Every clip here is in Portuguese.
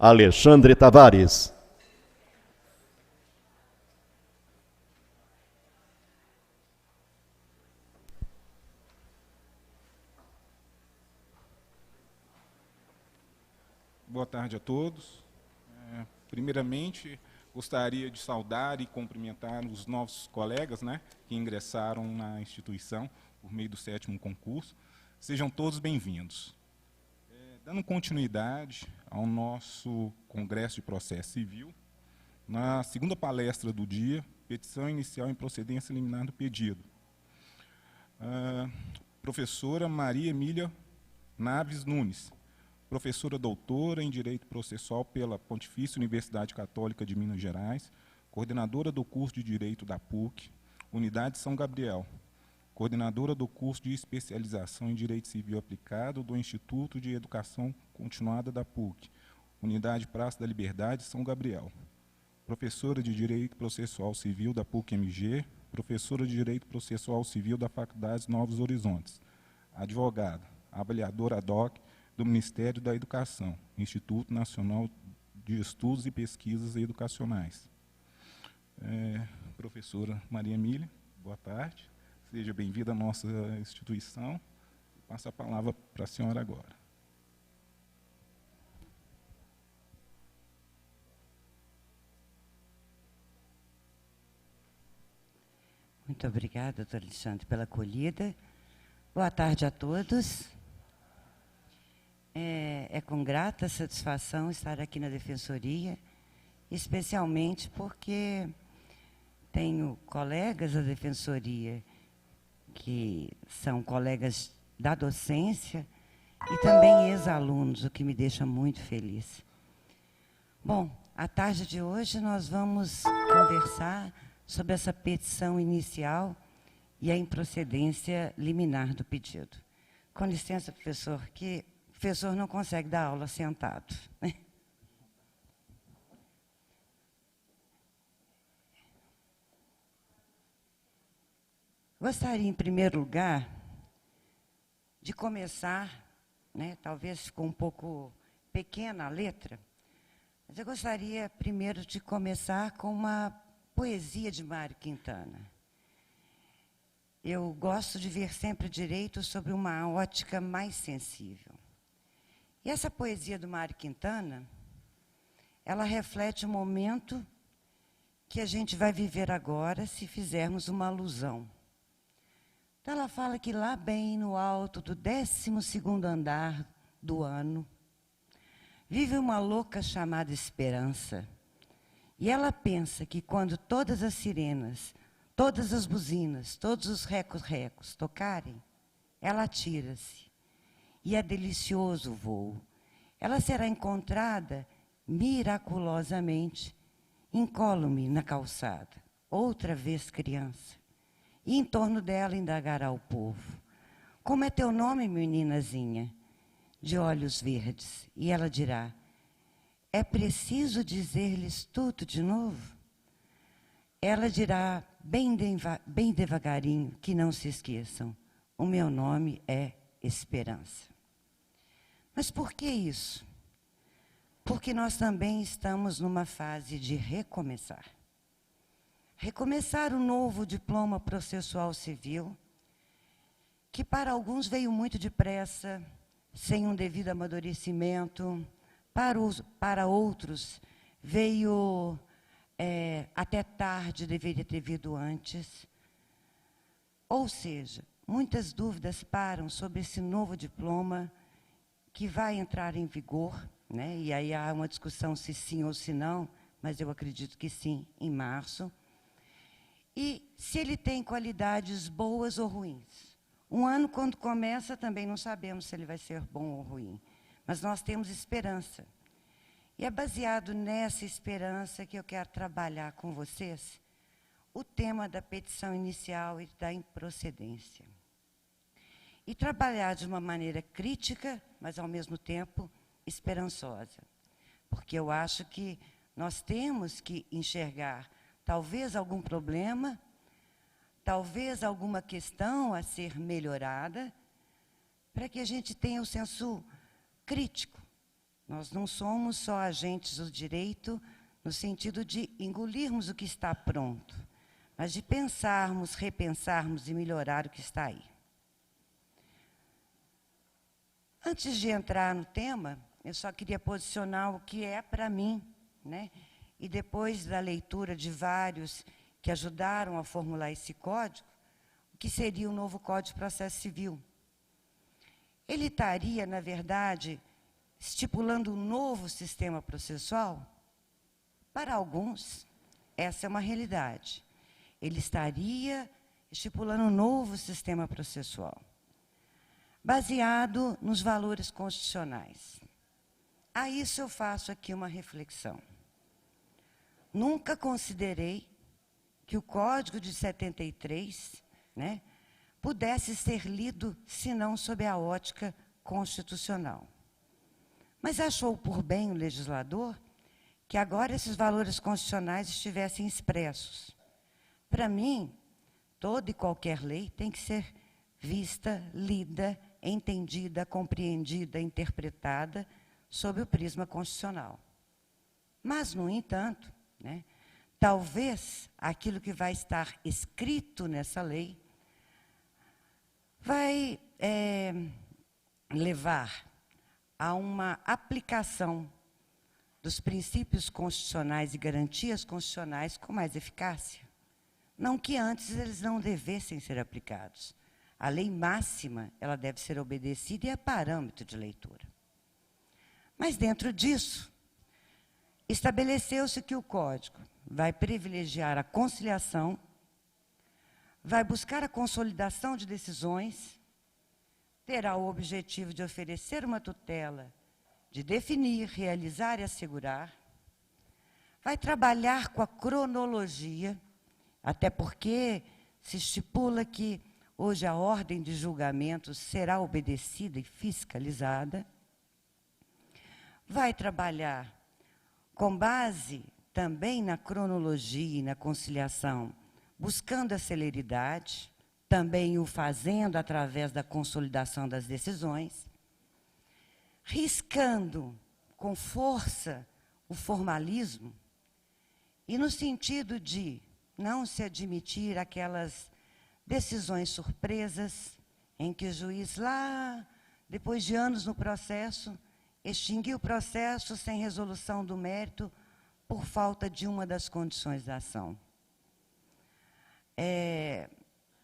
Alexandre Tavares. Boa tarde a todos. Primeiramente, gostaria de saudar e cumprimentar os novos colegas, que ingressaram na instituição por meio do 7º concurso. Sejam todos bem-vindos. Dando continuidade ao nosso Congresso de Processo Civil, na segunda palestra do dia, petição inicial em procedência liminar do pedido. Professora Maria Emília Naves Nunes, professora doutora em Direito Processual pela Pontifícia Universidade Católica de Minas Gerais, coordenadora do curso de Direito da PUC, Unidade São Gabriel, coordenadora do curso de especialização em Direito Civil Aplicado do Instituto de Educação Continuada da PUC, Unidade Praça da Liberdade, São Gabriel, professora de Direito Processual Civil da PUC-MG, professora de Direito Processual Civil da Faculdade Novos Horizontes, advogada, avaliadora ad hoc do Ministério da Educação, Instituto Nacional de Estudos e Pesquisas Educacionais. Professora Maria Emília, boa tarde. Seja bem-vinda à nossa instituição. Passo a palavra para a senhora agora. Muito obrigada, doutor Alexandre, pela acolhida. Boa tarde a todos. É com grata satisfação estar aqui na Defensoria, especialmente porque tenho colegas da Defensoria que são colegas da docência e também ex-alunos, o que me deixa muito feliz. Bom, à tarde de hoje nós vamos conversar sobre essa petição inicial e a improcedência liminar do pedido. Com licença, professor, que o professor não consegue dar aula sentado. Gostaria, em primeiro lugar, de começar, talvez ficou um pouco pequena a letra, mas eu gostaria, primeiro, de começar com uma poesia de Mário Quintana. Eu gosto de ver sempre o direito sobre uma ótica mais sensível. E essa poesia do Mário Quintana, ela reflete o momento que a gente vai viver agora se fizermos uma alusão. Então, ela fala que lá bem no alto do 12º andar do ano, vive uma louca chamada Esperança. E ela pensa que quando todas as sirenas, todas as buzinas, todos os recos-recos tocarem, ela atira-se. E é delicioso o voo. Ela será encontrada miraculosamente, incólume na calçada, outra vez criança. E em torno dela indagará o povo. Como é teu nome, meninazinha? De olhos verdes. E ela dirá, é preciso dizer-lhes tudo de novo? Ela dirá, bem devagarinho, que não se esqueçam, o meu nome é Esperança. Mas por que isso? Porque nós também estamos numa fase de recomeçar. Recomeçar o novo diploma processual civil, que para alguns veio muito depressa, sem um devido amadurecimento, para outros veio até tarde, deveria ter vindo antes. Ou seja, muitas dúvidas param sobre esse novo diploma que vai entrar em vigor, e aí há uma discussão se sim ou se não, mas eu acredito que sim, em março. E se ele tem qualidades boas ou ruins. Um ano, quando começa, também não sabemos se ele vai ser bom ou ruim. Mas nós temos esperança. E é baseado nessa esperança que eu quero trabalhar com vocês o tema da petição inicial e da improcedência. E trabalhar de uma maneira crítica, mas, ao mesmo tempo, esperançosa. Porque eu acho que nós temos que enxergar talvez algum problema, talvez alguma questão a ser melhorada, para que a gente tenha o senso crítico, Nós não somos só agentes do direito no sentido de engolirmos o que está pronto, mas de pensarmos, repensarmos e melhorar o que está aí. Antes de entrar no tema, eu só queria posicionar o que é para mim, né? E depois da leitura de vários que ajudaram a formular esse código, o que seria o novo Código de Processo Civil. Ele estaria, na verdade, estipulando um novo sistema processual? Para alguns, essa é uma realidade. Ele estaria estipulando um novo sistema processual, baseado nos valores constitucionais. A isso eu faço aqui uma reflexão. Nunca considerei que o Código de 73, né, pudesse ser lido, senão sob a ótica constitucional. Mas achou por bem o legislador que agora esses valores constitucionais estivessem expressos. Para mim, toda e qualquer lei tem que ser vista, lida, entendida, compreendida, interpretada sob o prisma constitucional. Mas, no entanto, né, talvez aquilo que vai estar escrito nessa lei vai levar a uma aplicação dos princípios constitucionais e garantias constitucionais com mais eficácia. Não que antes eles não devessem ser aplicados. A lei máxima, ela deve ser obedecida e é parâmetro de leitura. Mas, dentro disso, estabeleceu-se que o Código vai privilegiar a conciliação, vai buscar a consolidação de decisões, terá o objetivo de oferecer uma tutela, de definir, realizar e assegurar, vai trabalhar com a cronologia, até porque se estipula que hoje a ordem de julgamento será obedecida e fiscalizada, vai trabalhar com base também na cronologia e na conciliação, buscando a celeridade, também o fazendo através da consolidação das decisões, riscando com força o formalismo e no sentido de não se admitir aquelas decisões surpresas em que o juiz lá, depois de anos no processo, extinguiu o processo sem resolução do mérito por falta de uma das condições da ação.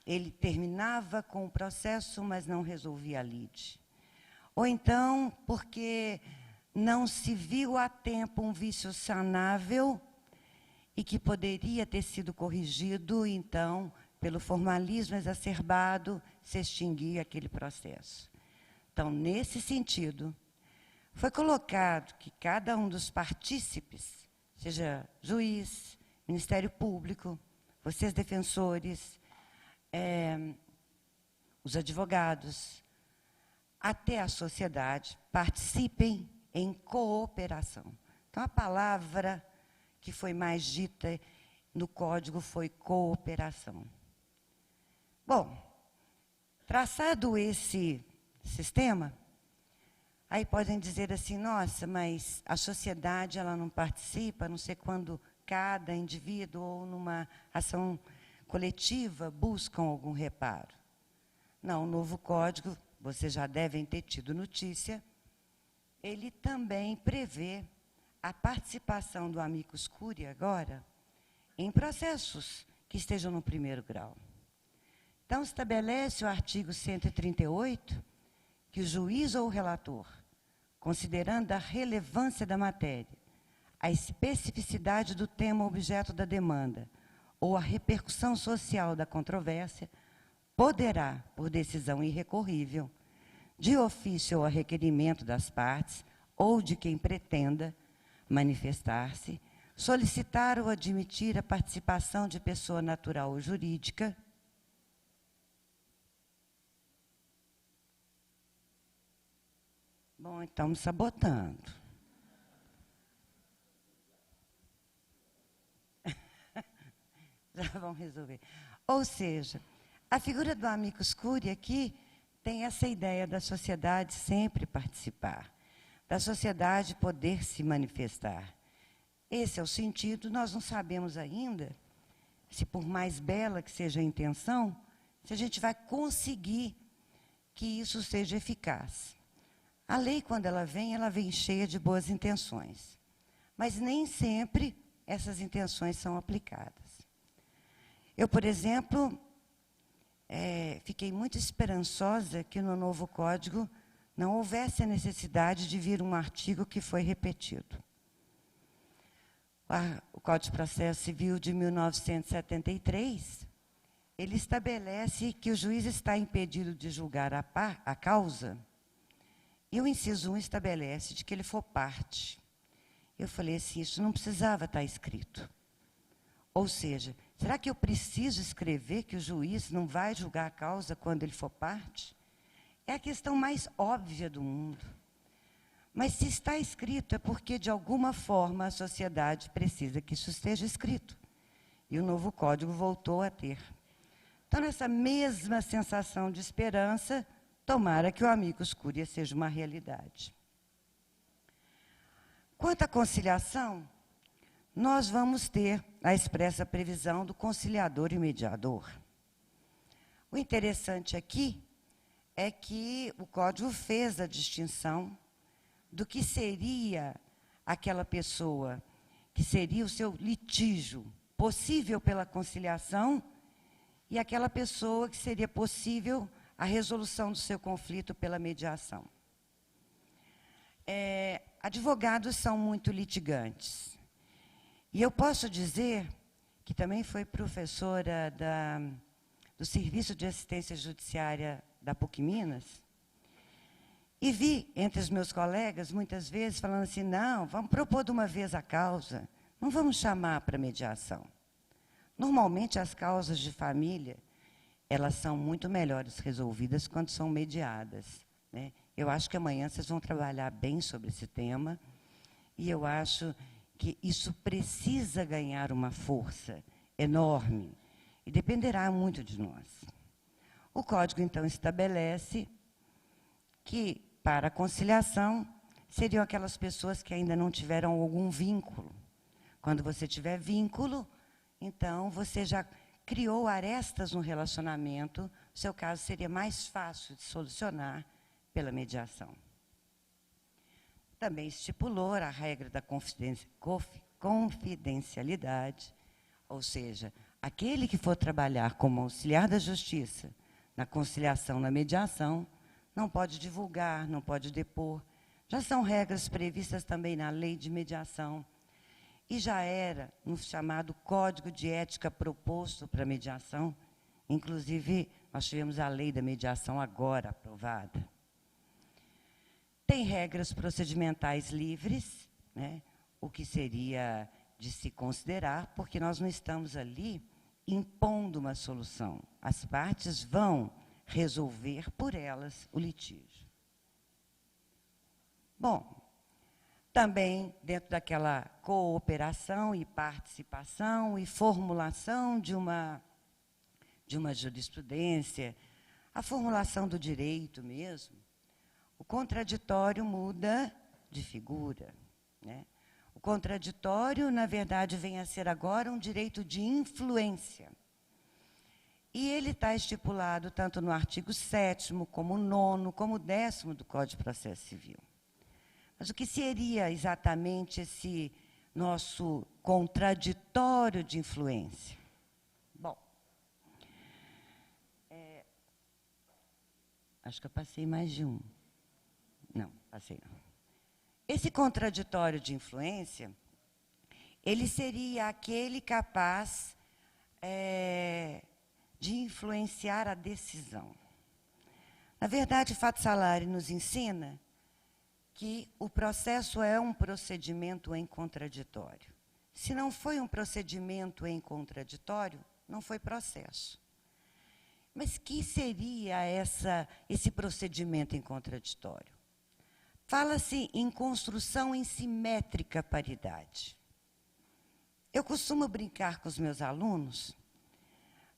Ele terminava com o processo, mas não resolvia a lide. Ou então, porque não se viu a tempo um vício sanável e que poderia ter sido corrigido, então, pelo formalismo exacerbado, se extinguia aquele processo. Então, nesse sentido, foi colocado que cada um dos partícipes, seja juiz, Ministério Público, vocês defensores, os advogados, até a sociedade, participem em cooperação. Então, a palavra que foi mais dita no Código foi cooperação. Bom, traçado esse sistema, aí podem dizer assim, nossa, mas a sociedade ela não participa, a não ser quando cada indivíduo ou numa ação coletiva buscam algum reparo. Não, o novo Código, vocês já devem ter tido notícia, ele também prevê a participação do amicus curiae agora em processos que estejam no primeiro grau. Então, estabelece o artigo 138 que o juiz ou o relator, considerando a relevância da matéria, a especificidade do tema objeto da demanda ou a repercussão social da controvérsia, poderá, por decisão irrecorrível, de ofício ou a requerimento das partes ou de quem pretenda manifestar-se, solicitar ou admitir a participação de pessoa natural ou jurídica, bom, então me sabotando. Já vão resolver. Ou seja, a figura do amicus curiae aqui tem essa ideia da sociedade sempre participar. da sociedade poder se manifestar. Esse é o sentido. Nós não sabemos ainda se, por mais bela que seja a intenção, se a gente vai conseguir que isso seja eficaz. A lei, quando ela vem cheia de boas intenções. Mas nem sempre essas intenções são aplicadas. Eu, por exemplo, fiquei muito esperançosa que no novo Código não houvesse a necessidade de vir um artigo que foi repetido. O Código de Processo Civil de 1973, ele estabelece que o juiz está impedido de julgar a causa, e o inciso 1 estabelece de que ele for parte. Eu falei assim, isso não precisava estar escrito. Ou seja, será que eu preciso escrever que o juiz não vai julgar a causa quando ele for parte? É a questão mais óbvia do mundo. Mas se está escrito, é porque, de alguma forma, a sociedade precisa que isso esteja escrito. E o novo Código voltou a ter. Então, nessa mesma sensação de esperança, tomara que o amicus curiae seja uma realidade. Quanto à conciliação, nós vamos ter a expressa previsão do conciliador e mediador. O interessante aqui é que o Código fez a distinção do que seria aquela pessoa, que seria o seu litígio possível pela conciliação, e aquela pessoa que seria possível a resolução do seu conflito pela mediação. Advogados são muito litigantes. E eu posso dizer que também foi professora do Serviço de Assistência Judiciária da PUC Minas, e vi entre os meus colegas, muitas vezes, falando assim, não, vamos propor de uma vez a causa, não vamos chamar para mediação. Normalmente, as causas de família, elas são muito melhores resolvidas quando são mediadas, né? Eu acho que amanhã vocês vão trabalhar bem sobre esse tema, e eu acho que isso precisa ganhar uma força enorme, e dependerá muito de nós. O Código, então, estabelece que, para a conciliação, seriam aquelas pessoas que ainda não tiveram algum vínculo. Quando você tiver vínculo, então, você já criou arestas no relacionamento, o seu caso seria mais fácil de solucionar pela mediação. Também estipulou a regra da confidencialidade, ou seja, aquele que for trabalhar como auxiliar da justiça, na conciliação, na mediação, não pode divulgar, não pode depor. Já são regras previstas também na lei de mediação. E já era no chamado Código de Ética proposto para a mediação. Inclusive, nós tivemos a lei da mediação agora aprovada. Tem regras procedimentais livres, né, o que seria de se considerar, porque nós não estamos ali impondo uma solução. As partes vão resolver por elas o litígio. Bom, também dentro daquela cooperação e participação e formulação de uma jurisprudência, a formulação do direito mesmo, o contraditório muda de figura, né? O contraditório, na verdade, vem a ser agora um direito de influência. E ele está estipulado tanto no artigo 7º, como o 9º, como o 10º do Código de Processo Civil. Mas o que seria exatamente esse nosso contraditório de influência? Bom, acho que eu passei mais de um. Não, passei não. Esse contraditório de influência, ele seria aquele capaz de influenciar a decisão. Na verdade, o fato salari nos ensina que o processo é um procedimento em contraditório. Se não foi um procedimento em contraditório, não foi processo. Mas que seria esse procedimento em contraditório? Fala-se em construção em simétrica paridade. Eu costumo brincar com os meus alunos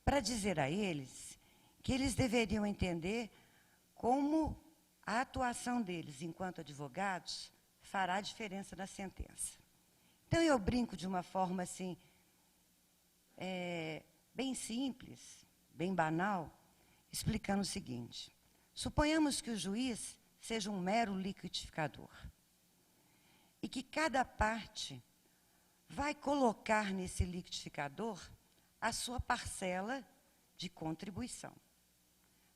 para dizer a eles que eles deveriam entender como a atuação deles enquanto advogados fará diferença na sentença. Então, eu brinco de uma forma assim, bem simples, bem banal, explicando o seguinte: suponhamos que o juiz seja um mero liquidificador e que cada parte vai colocar nesse liquidificador a sua parcela de contribuição,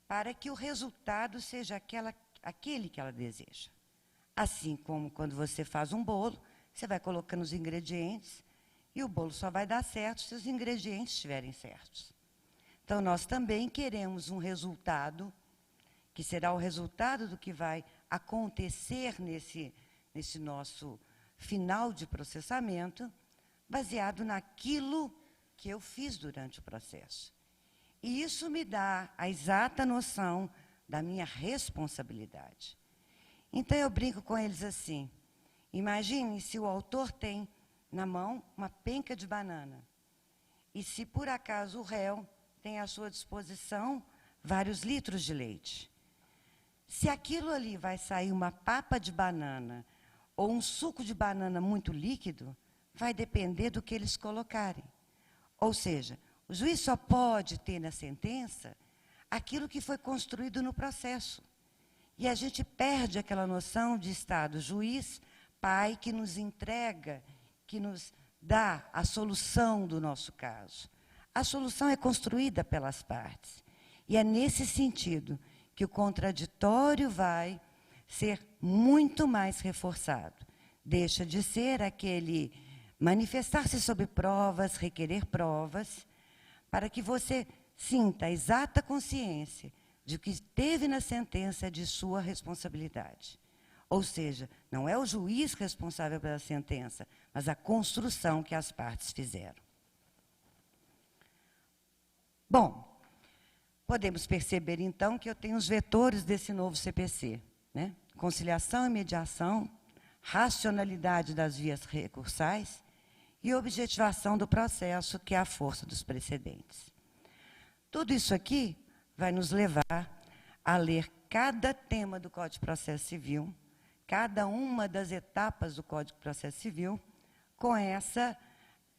para que o resultado seja aquele que ela deseja. Assim como quando você faz um bolo, você vai colocando os ingredientes e o bolo só vai dar certo se os ingredientes estiverem certos. Então, nós também queremos um resultado, que será o resultado do que vai acontecer nesse nosso final de processamento, baseado naquilo que eu fiz durante o processo. E isso me dá a exata noção da minha responsabilidade. Então, eu brinco com eles assim: imagine se o autor tem na mão uma penca de banana, e se, por acaso, o réu tem à sua disposição vários litros de leite. Se aquilo ali vai sair uma papa de banana ou um suco de banana muito líquido, vai depender do que eles colocarem. Ou seja, o juiz só pode ter na sentença aquilo que foi construído no processo. E a gente perde aquela noção de Estado, juiz, pai, que nos entrega, que nos dá a solução do nosso caso. A solução é construída pelas partes. E é nesse sentido que o contraditório vai ser muito mais reforçado. Deixa de ser aquele manifestar-se sob provas, requerer provas, para que você sinta a exata consciência de que teve na sentença de sua responsabilidade. Ou seja, não é o juiz responsável pela sentença, mas a construção que as partes fizeram. Bom, podemos perceber, então, que eu tenho os vetores desse novo CPC, né? Conciliação e mediação, racionalidade das vias recursais e objetivação do processo, que é a força dos precedentes. Tudo isso aqui vai nos levar a ler cada tema do Código de Processo Civil, cada uma das etapas do Código de Processo Civil, com essa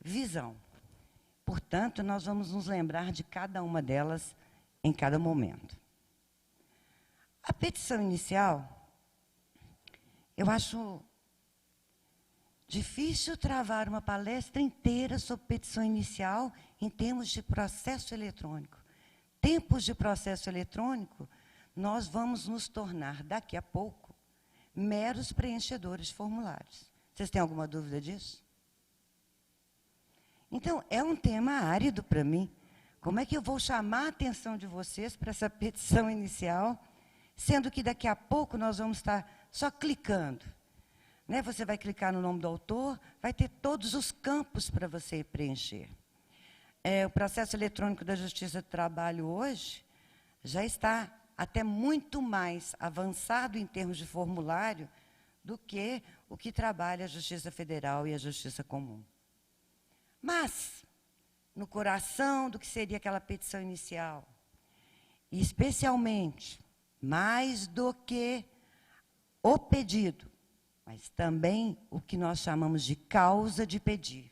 visão. Portanto, nós vamos nos lembrar de cada uma delas em cada momento. A petição inicial, eu acho difícil travar uma palestra inteira sobre petição inicial em termos de processo eletrônico. Tempos de processo eletrônico, nós vamos nos tornar, daqui a pouco, meros preenchedores de formulários. Vocês têm alguma dúvida disso? Então, é um tema árido para mim. Como é que eu vou chamar a atenção de vocês para essa petição inicial, sendo que daqui a pouco nós vamos estar só clicando? Né? Você vai clicar no nome do autor, vai ter todos os campos para você preencher. O processo eletrônico da Justiça do Trabalho hoje já está até muito mais avançado em termos de formulário do que o que trabalha a Justiça Federal e a Justiça Comum. Mas, no coração do que seria aquela petição inicial, e especialmente, mais do que o pedido, mas também o que nós chamamos de causa de pedir,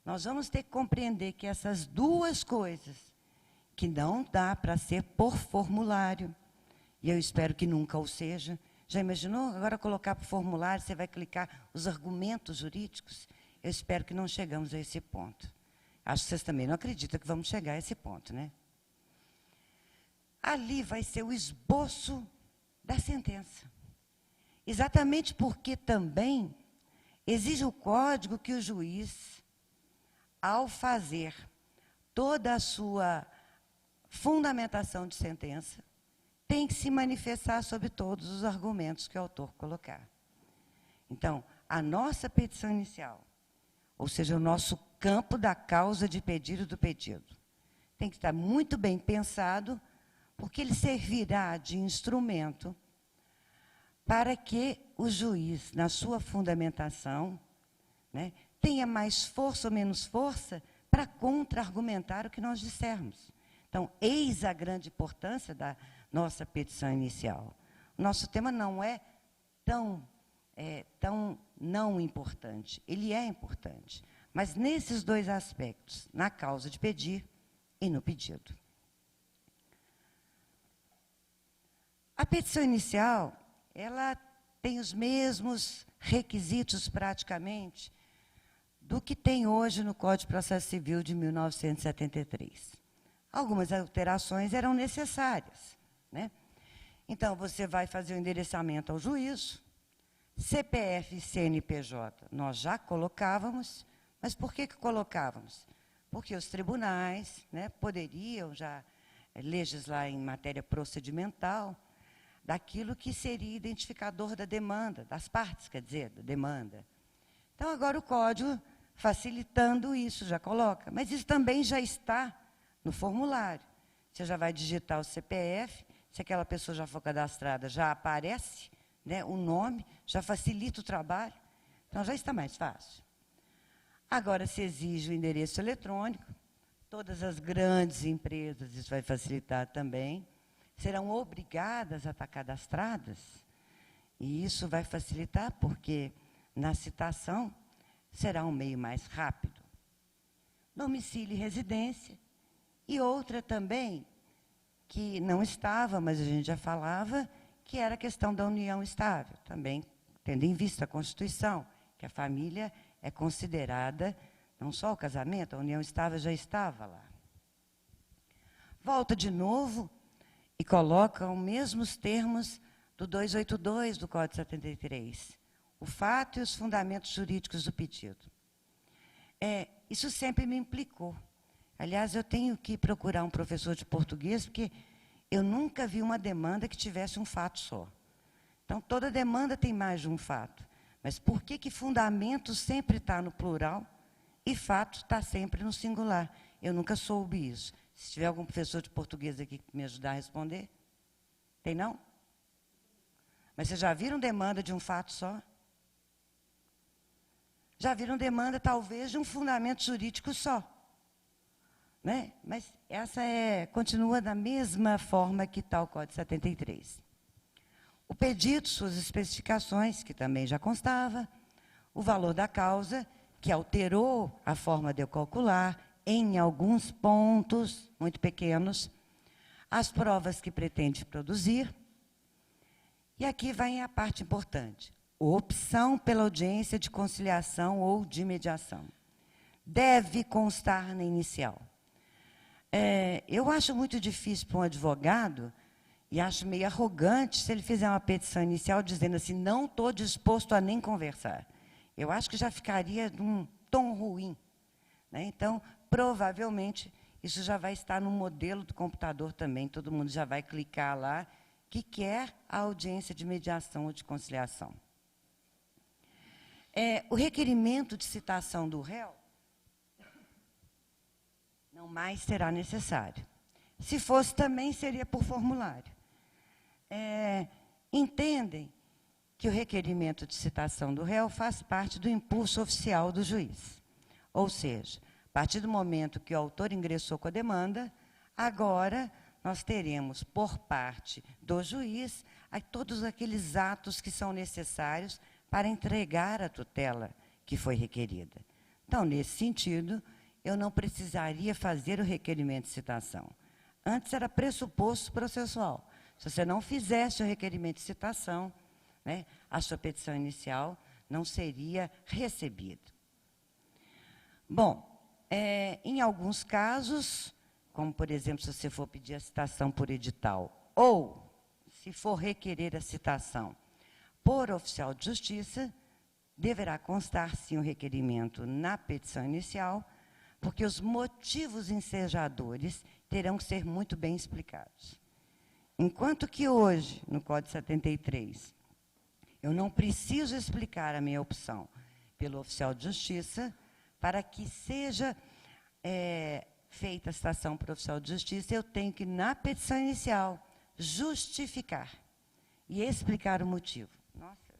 nós vamos ter que compreender que essas duas coisas, que não dá para ser por formulário, e eu espero que nunca o seja. Já imaginou? Agora colocar para o formulário, você vai clicar os argumentos jurídicos. Eu espero que não chegamos a esse ponto. Acho que vocês também não acreditam que vamos chegar a esse ponto, né? Ali vai ser o esboço da sentença. Exatamente porque também exige o código que o juiz, ao fazer toda a sua fundamentação de sentença, tem que se manifestar sobre todos os argumentos que o autor colocar. Então, a nossa petição inicial, ou seja, o nosso campo da causa de pedido do pedido, tem que estar muito bem pensado, porque ele servirá de instrumento para que o juiz, na sua fundamentação, né, tenha mais força ou menos força para contra-argumentar o que nós dissermos. Então, eis a grande importância da nossa petição inicial. Nosso tema não é tão tão não importante. Ele é importante, mas nesses dois aspectos, na causa de pedir e no pedido. A petição inicial, ela tem os mesmos requisitos, praticamente, do que tem hoje no Código de Processo Civil de 1973. Algumas alterações eram necessárias, né? Então, você vai fazer o endereçamento ao juízo, CPF e CNPJ nós já colocávamos, mas por que colocávamos? Porque os tribunais, né, poderiam já legislar em matéria procedimental daquilo que seria identificador da demanda, das partes, quer dizer, da demanda. Então, agora o Código, facilitando isso, já coloca. Mas isso também já está no formulário. Você já vai digitar o CPF, se aquela pessoa já for cadastrada, já aparece, né, o nome, já facilita o trabalho. Então, já está mais fácil. Agora, se exige o endereço eletrônico, todas as grandes empresas, isso vai facilitar também, serão obrigadas a estar cadastradas. E isso vai facilitar, porque na citação será um meio mais rápido. Domicílio e residência. E outra também, que não estava, mas a gente já falava, que era a questão da união estável, também tendo em vista a Constituição, que a família é considerada, não só o casamento, a união estável já estava lá. Volta de novo e coloca os mesmos termos do 282 do Código 73, o fato e os fundamentos jurídicos do pedido. Isso sempre me implicou. Aliás, eu tenho que procurar um professor de português, porque eu nunca vi uma demanda que tivesse um fato só. Então, toda demanda tem mais de um fato. Mas por que fundamento sempre está no plural e fato está sempre no singular? Eu nunca soube isso. Se tiver algum professor de português aqui que me ajudar a responder. Tem, não? Mas vocês já viram demanda de um fato só? Já viram demanda, talvez, de um fundamento jurídico só? Né? Mas essa continua da mesma forma que está o Código 73. O pedido, suas especificações, que também já constava, o valor da causa, que alterou a forma de eu calcular, em alguns pontos muito pequenos, as provas que pretende produzir. E aqui vai a parte importante. Opção pela audiência de conciliação ou de mediação. Deve constar na inicial. Eu acho muito difícil para um advogado, e acho meio arrogante se ele fizer uma petição inicial dizendo assim, não estou disposto a nem conversar. Eu acho que já ficaria num tom ruim, né? Então, provavelmente, isso já vai estar no modelo do computador também, todo mundo já vai clicar lá, que quer a audiência de mediação ou de conciliação. O requerimento de citação do réu não mais será necessário. Se fosse, também seria por formulário. Entendem que o requerimento de citação do réu faz parte do impulso oficial do juiz. Ou seja, a partir do momento que o autor ingressou com a demanda, agora nós teremos, por parte do juiz, todos aqueles atos que são necessários para entregar a tutela que foi requerida. Então, nesse sentido, eu não precisaria fazer o requerimento de citação. Antes era pressuposto processual. Se você não fizesse o requerimento de citação, né, a sua petição inicial não seria recebida. Bom, em alguns casos, como, por exemplo, se você for pedir a citação por edital, ou se for requerer a citação por oficial de justiça, deverá constar, sim, o requerimento na petição inicial, porque os motivos ensejadores terão que ser muito bem explicados. Enquanto que hoje, no Código 73, eu não preciso explicar a minha opção pelo oficial de justiça, para que seja feita a citação para o oficial de justiça, eu tenho que, na petição inicial, justificar e explicar o motivo. Nossa.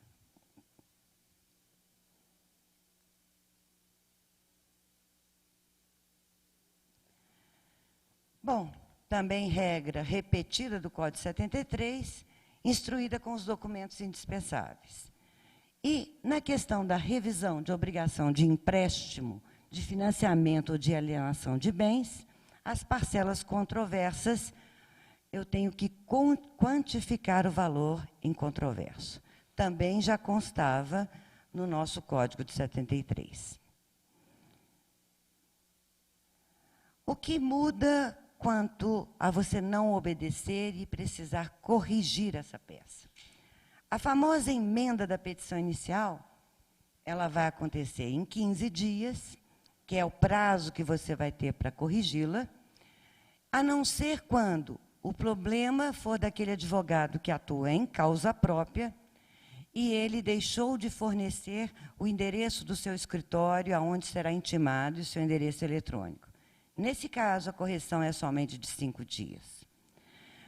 Bom, também regra repetida do Código 73, instruída com os documentos indispensáveis. E, na questão da revisão de obrigação de empréstimo, de financiamento ou de alienação de bens, as parcelas controversas, eu tenho que quantificar o valor em controverso. Também já constava no nosso Código de 73. O que muda quanto a você não obedecer e precisar corrigir essa peça? A famosa emenda da petição inicial, ela vai acontecer em 15 dias, que é o prazo que você vai ter para corrigi-la, a não ser quando o problema for daquele advogado que atua em causa própria e ele deixou de fornecer o endereço do seu escritório, aonde será intimado, e o seu endereço eletrônico. Nesse caso, a correção é somente de 5 dias.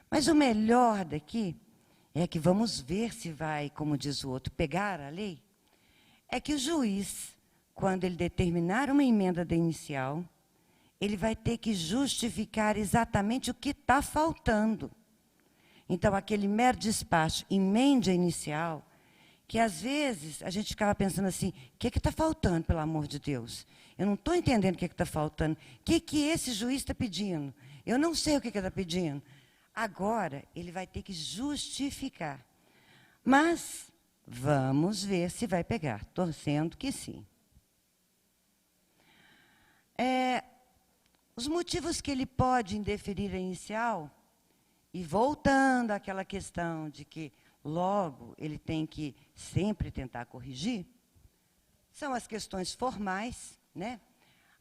Mas o melhor daqui é que vamos ver se vai, como diz o outro, pegar a lei, é que o juiz, quando ele determinar uma emenda da inicial, ele vai ter que justificar exatamente o que está faltando. Então, aquele mero despacho, emenda inicial, que às vezes a gente ficava pensando assim, o que está faltando, pelo amor de Deus? Eu não estou entendendo o que está faltando. O que esse juiz está pedindo? Eu não sei o que ele está pedindo. Agora, ele vai ter que justificar. Mas vamos ver se vai pegar, torcendo que sim. Os motivos que ele pode indeferir a inicial, e voltando àquela questão de que logo ele tem que sempre tentar corrigir, são as questões formais, né?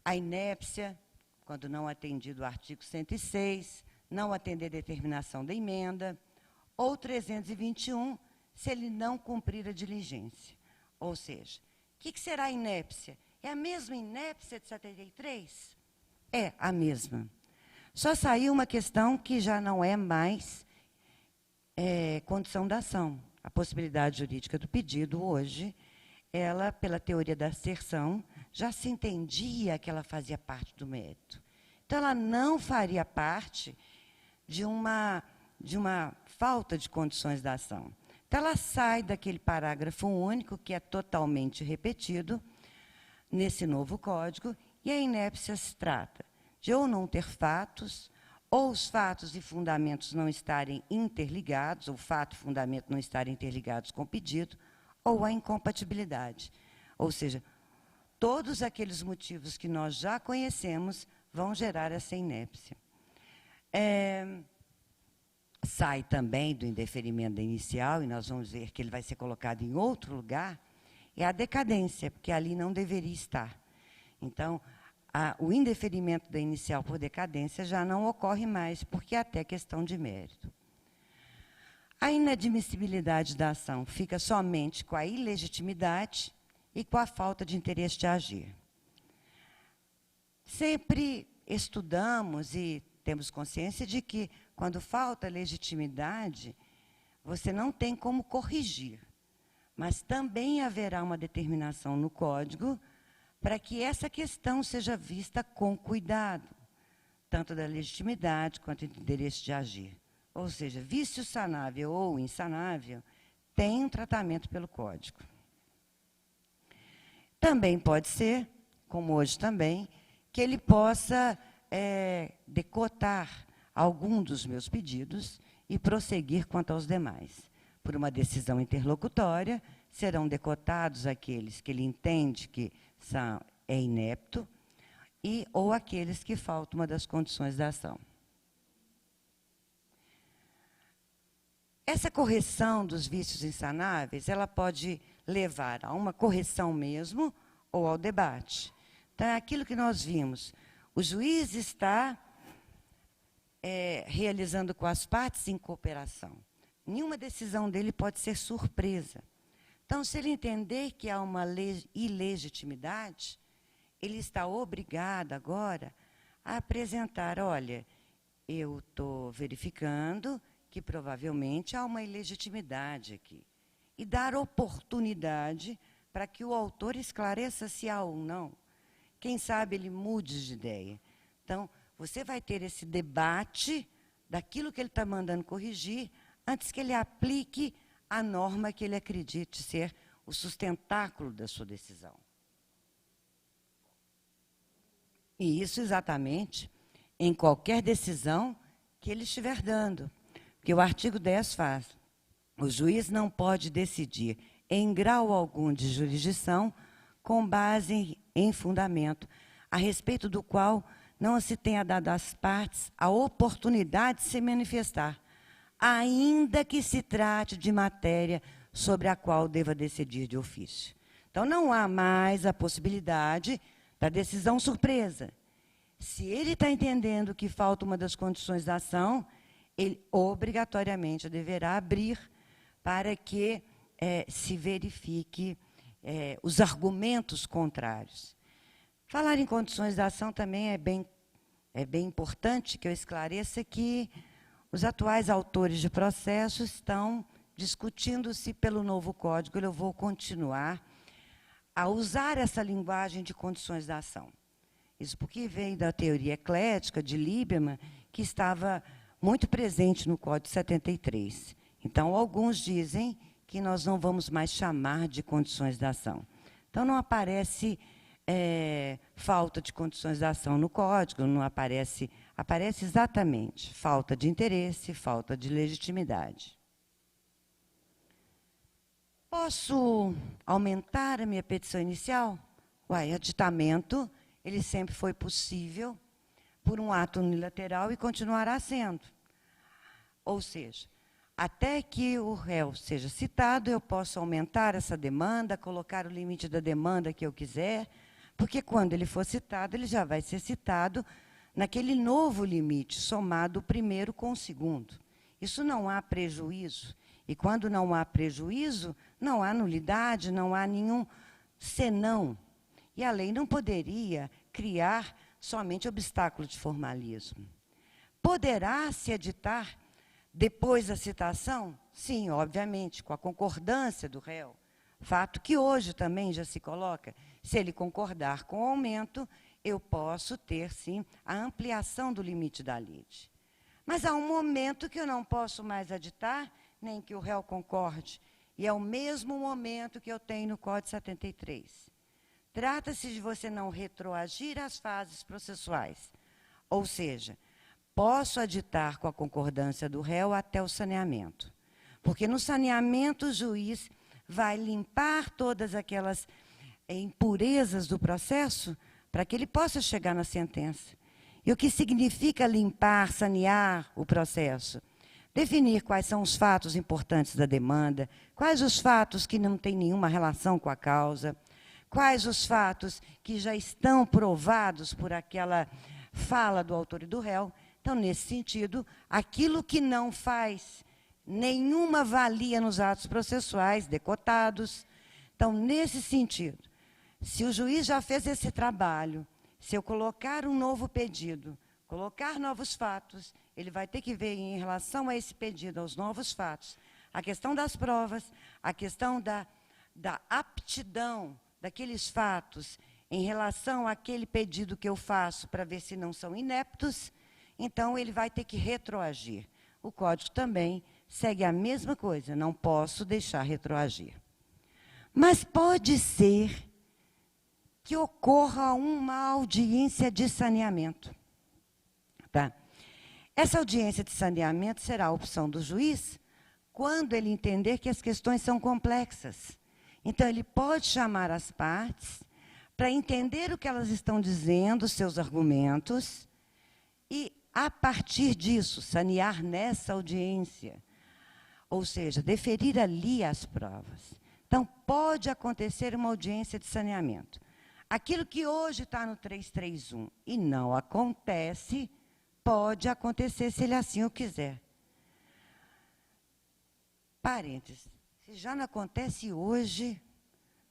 A inépcia, quando não atendido o artigo 106, não atender determinação da emenda, ou 321, se ele não cumprir a diligência. Ou seja, o que será a inépcia? É a mesma inépcia de 73? É a mesma. Só saiu uma questão que já não é mais condição da ação. A possibilidade jurídica do pedido, hoje, ela, pela teoria da asserção, já se entendia que ela fazia parte do mérito. Então, ela não faria parte de uma falta de condições da ação. Então, ela sai daquele parágrafo único, que é totalmente repetido nesse novo código, e a inépcia se trata de ou não ter fatos, ou os fatos e fundamentos não estarem interligados, ou o fato e fundamento não estarem interligados com o pedido, ou a incompatibilidade. Ou seja, todos aqueles motivos que nós já conhecemos vão gerar essa inépcia. Sai também do indeferimento da inicial, e nós vamos ver que ele vai ser colocado em outro lugar, é a decadência, porque ali não deveria estar. Então, o indeferimento da inicial por decadência já não ocorre mais, porque é até questão de mérito. A inadmissibilidade da ação fica somente com a ilegitimidade e com a falta de interesse de agir. Sempre estudamos e temos consciência de que, quando falta legitimidade, você não tem como corrigir. Mas também haverá uma determinação no Código para que essa questão seja vista com cuidado, tanto da legitimidade quanto do interesse de agir. Ou seja, vício sanável ou insanável tem um tratamento pelo Código. Também pode ser, como hoje também, que ele possa decotar algum dos meus pedidos e prosseguir quanto aos demais. Por uma decisão interlocutória, serão decotados aqueles que ele entende que é inepto ou aqueles que faltam uma das condições da ação. Essa correção dos vícios insanáveis, ela pode levar a uma correção mesmo ou ao debate. Então, é aquilo que nós vimos. O juiz está realizando com as partes em cooperação. Nenhuma decisão dele pode ser surpresa. Então, se ele entender que há uma ilegitimidade, ele está obrigado agora a apresentar, olha, eu estou verificando que provavelmente há uma ilegitimidade aqui. E dar oportunidade para que o autor esclareça se há ou não. Quem sabe ele mude de ideia. Então, você vai ter esse debate daquilo que ele está mandando corrigir, antes que ele aplique a norma que ele acredite ser o sustentáculo da sua decisão. E isso exatamente em qualquer decisão que ele estiver dando. Porque o artigo 10 faz: o juiz não pode decidir em grau algum de jurisdição com base em fundamento, a respeito do qual não se tenha dado às partes a oportunidade de se manifestar, ainda que se trate de matéria sobre a qual deva decidir de ofício. Então, não há mais a possibilidade da decisão surpresa. Se ele está entendendo que falta uma das condições da ação, ele obrigatoriamente deverá abrir para que se verifique os argumentos contrários. Falar em condições da ação também é bem importante que eu esclareça que os atuais autores de processo estão discutindo se pelo novo código eu vou continuar a usar essa linguagem de condições da ação. Isso porque veio da teoria eclética de Lieberman, que estava muito presente no Código 73. Então, alguns dizem que nós não vamos mais chamar de condições da ação. Então, não aparece falta de condições da ação no Código, não aparece exatamente falta de interesse, falta de legitimidade. Posso aumentar a minha petição inicial? Aditamento, ele sempre foi possível por um ato unilateral e continuará sendo. Ou seja, até que o réu seja citado, eu posso aumentar essa demanda, colocar o limite da demanda que eu quiser, porque quando ele for citado, ele já vai ser citado naquele novo limite, somado o primeiro com o segundo. Isso não há prejuízo. E quando não há prejuízo, não há nulidade, não há nenhum senão. E a lei não poderia criar somente obstáculo de formalismo. Poderá se editar depois da citação? Sim, obviamente, com a concordância do réu. Fato que hoje também já se coloca. Se ele concordar com o aumento, eu posso ter, sim, a ampliação do limite da lide. Mas há um momento que eu não posso mais aditar, nem que o réu concorde. E é o mesmo momento que eu tenho no Código 73. Trata-se de você não retroagir às fases processuais. Ou seja, posso aditar com a concordância do réu até o saneamento. Porque no saneamento o juiz vai limpar todas aquelas impurezas do processo para que ele possa chegar na sentença. E o que significa limpar, sanear o processo? Definir quais são os fatos importantes da demanda, quais os fatos que não têm nenhuma relação com a causa, quais os fatos que já estão provados por aquela fala do autor e do réu. Então, nesse sentido, aquilo que não faz nenhuma valia nos atos processuais decotados. Então, nesse sentido, se o juiz já fez esse trabalho, se eu colocar um novo pedido, colocar novos fatos, ele vai ter que ver em relação a esse pedido, aos novos fatos, a questão das provas, a questão da aptidão daqueles fatos em relação àquele pedido que eu faço para ver se não são ineptos, então ele vai ter que retroagir. O Código também segue a mesma coisa, não posso deixar retroagir. Mas pode ser que ocorra uma audiência de saneamento. Tá? Essa audiência de saneamento será a opção do juiz quando ele entender que as questões são complexas. Então, ele pode chamar as partes para entender o que elas estão dizendo, seus argumentos, e, a partir disso, sanear nessa audiência. Ou seja, deferir ali as provas. Então, pode acontecer uma audiência de saneamento. Aquilo que hoje está no 331 e não acontece, pode acontecer se ele assim o quiser. Parênteses. Se já não acontece hoje,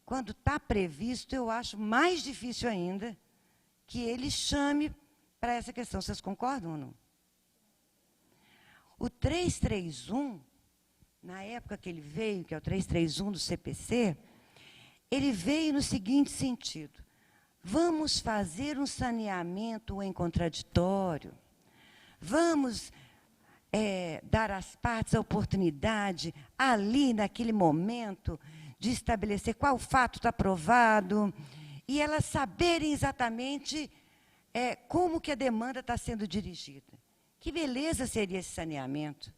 quando está previsto, eu acho mais difícil ainda que ele chame para essa questão. Vocês concordam ou não? O 331, na época que ele veio, que é o 331 do CPC, ele veio no seguinte sentido: vamos fazer um saneamento em contraditório, vamos dar às partes a oportunidade, ali, naquele momento, de estabelecer qual fato está provado, e elas saberem exatamente como que a demanda está sendo dirigida. Que beleza seria esse saneamento.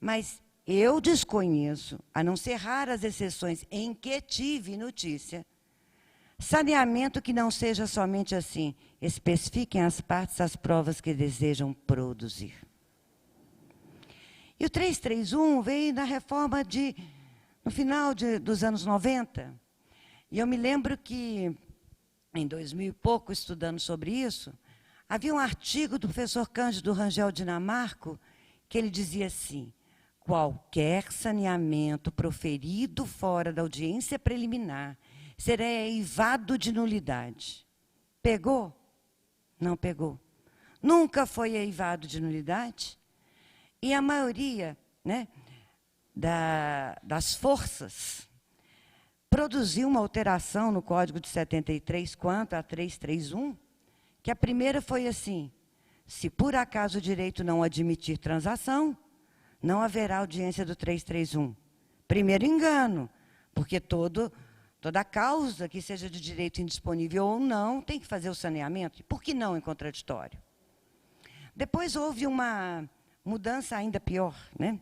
Mas eu desconheço, a não ser raras exceções em que tive notícia, saneamento que não seja somente assim, especifiquem as partes as provas que desejam produzir. E o 331 veio na reforma no final dos anos 90. E eu me lembro que, em 2000 e pouco, estudando sobre isso, havia um artigo do professor Cândido Rangel Dinamarco, que ele dizia assim: qualquer saneamento proferido fora da audiência preliminar será eivado de nulidade. Pegou? Não pegou. Nunca foi eivado de nulidade. E a maioria, né, das forças produziu uma alteração no Código de 73 quanto a 331, que a primeira foi assim: se por acaso o direito não admitir transação, não haverá audiência do 331. Primeiro engano, porque toda causa que seja de direito indisponível ou não tem que fazer o saneamento. Por que não em contraditório? Depois houve uma mudança ainda pior, né?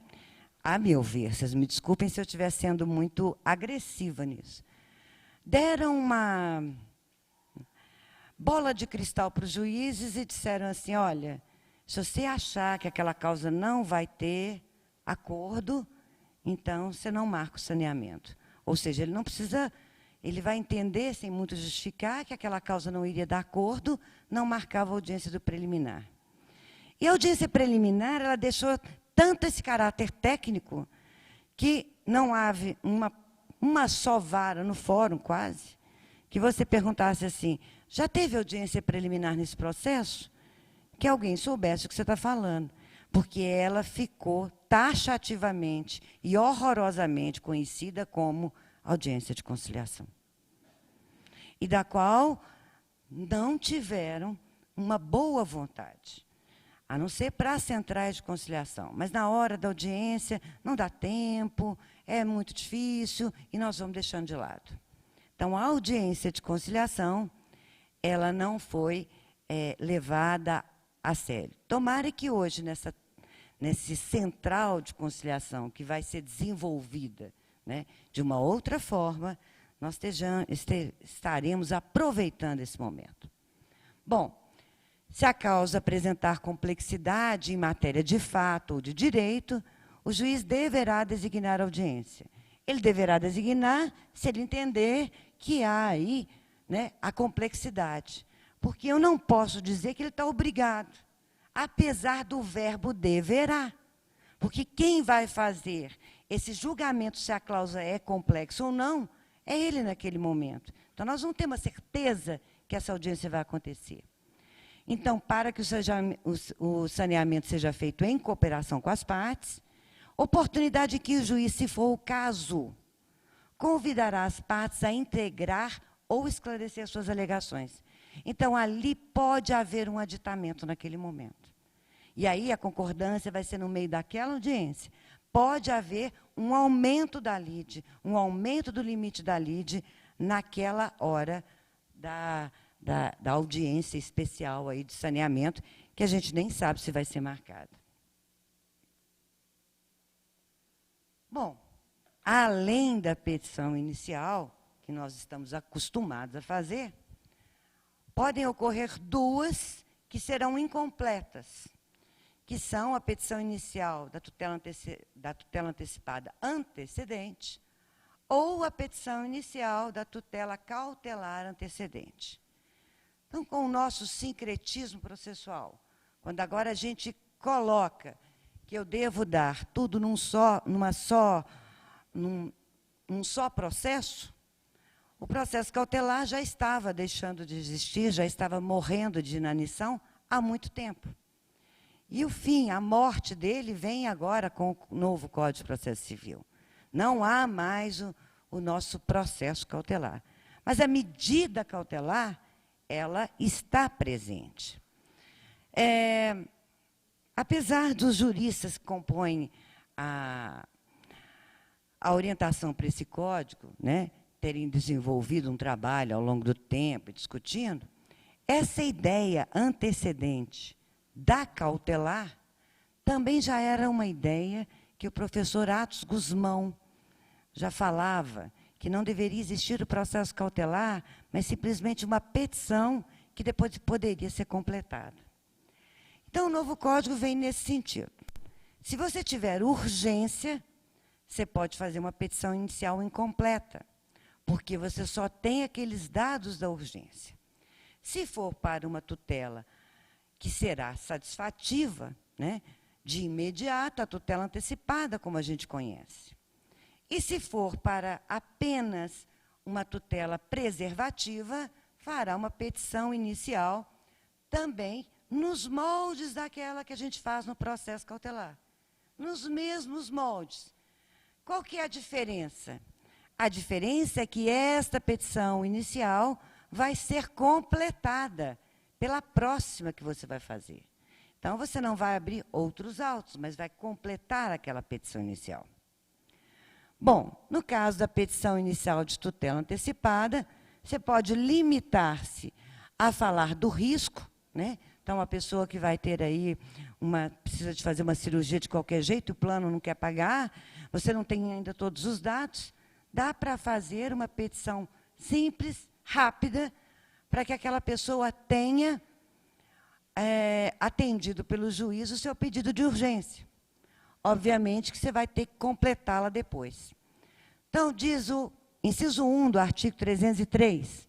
A meu ver, vocês me desculpem se eu estiver sendo muito agressiva nisso. Deram uma bola de cristal para os juízes e disseram assim: olha, se você achar que aquela causa não vai ter acordo, então você não marca o saneamento. Ou seja, ele não precisa, ele vai entender, sem muito justificar, que aquela causa não iria dar acordo, não marcava a audiência do preliminar. E a audiência preliminar, ela deixou tanto esse caráter técnico que não havia uma só vara no fórum, quase, que você perguntasse assim: já teve audiência preliminar nesse processo? Que alguém soubesse o que você está falando. Porque ela ficou taxativamente e horrorosamente conhecida como audiência de conciliação. E da qual não tiveram uma boa vontade, a não ser para as centrais de conciliação. Mas na hora da audiência não dá tempo, é muito difícil e nós vamos deixando de lado. Então, a audiência de conciliação, ela não foi levada a sério. Tomara que hoje, nesse central de conciliação, que vai ser desenvolvida, né, de uma outra forma, nós estaremos aproveitando esse momento. Bom, se a causa apresentar complexidade em matéria de fato ou de direito, o juiz deverá designar a audiência. Ele deverá designar se ele entender que há aí, né, a complexidade. Porque eu não posso dizer que ele está obrigado, apesar do verbo deverá. Porque quem vai fazer esse julgamento se a cláusula é complexa ou não, é ele naquele momento. Então, nós não temos certeza que essa audiência vai acontecer. Então, para que o saneamento seja feito em cooperação com as partes, oportunidade que o juiz, se for o caso, convidará as partes a integrar ou esclarecer suas alegações. Então, ali pode haver um aditamento naquele momento. E aí a concordância vai ser no meio daquela audiência. Pode haver um aumento da lide, um aumento do limite da lide naquela hora da audiência especial aí de saneamento, que a gente nem sabe se vai ser marcada. Bom, além da petição inicial, que nós estamos acostumados a fazer, podem ocorrer duas que serão incompletas, que são a petição inicial da tutela antecipada antecedente ou a petição inicial da tutela cautelar antecedente. Então, com o nosso sincretismo processual, quando agora a gente coloca que eu devo dar tudo num só processo, o processo cautelar já estava deixando de existir, já estava morrendo de inanição há muito tempo. E o fim, a morte dele, vem agora com o novo Código de Processo Civil. Não há mais o nosso processo cautelar. Mas a medida cautelar, ela está presente. Apesar dos juristas que compõem a orientação para esse código, né, terem desenvolvido um trabalho ao longo do tempo, discutindo, essa ideia antecedente da cautelar também já era uma ideia que o professor Atos Guzmão já falava, que não deveria existir o processo cautelar, mas simplesmente uma petição que depois poderia ser completada. Então, o novo código vem nesse sentido. Se você tiver urgência, você pode fazer uma petição inicial incompleta, porque você só tem aqueles dados da urgência. Se for para uma tutela que será satisfativa, né, de imediato, a tutela antecipada, como a gente conhece. E se for para apenas uma tutela preservativa, fará uma petição inicial também nos moldes daquela que a gente faz no processo cautelar. Nos mesmos moldes. Qual que é a diferença? A diferença é que esta petição inicial vai ser completada pela próxima que você vai fazer. Então, você não vai abrir outros autos, mas vai completar aquela petição inicial. Bom, no caso da petição inicial de tutela antecipada, você pode limitar-se a falar do risco, né? Então, a pessoa que vai ter aí, precisa de fazer uma cirurgia de qualquer jeito, o plano não quer pagar, você não tem ainda todos os dados, dá para fazer uma petição simples, rápida, para que aquela pessoa tenha atendido pelo juiz o seu pedido de urgência. Obviamente que você vai ter que completá-la depois. Então, diz o inciso 1 do artigo 303,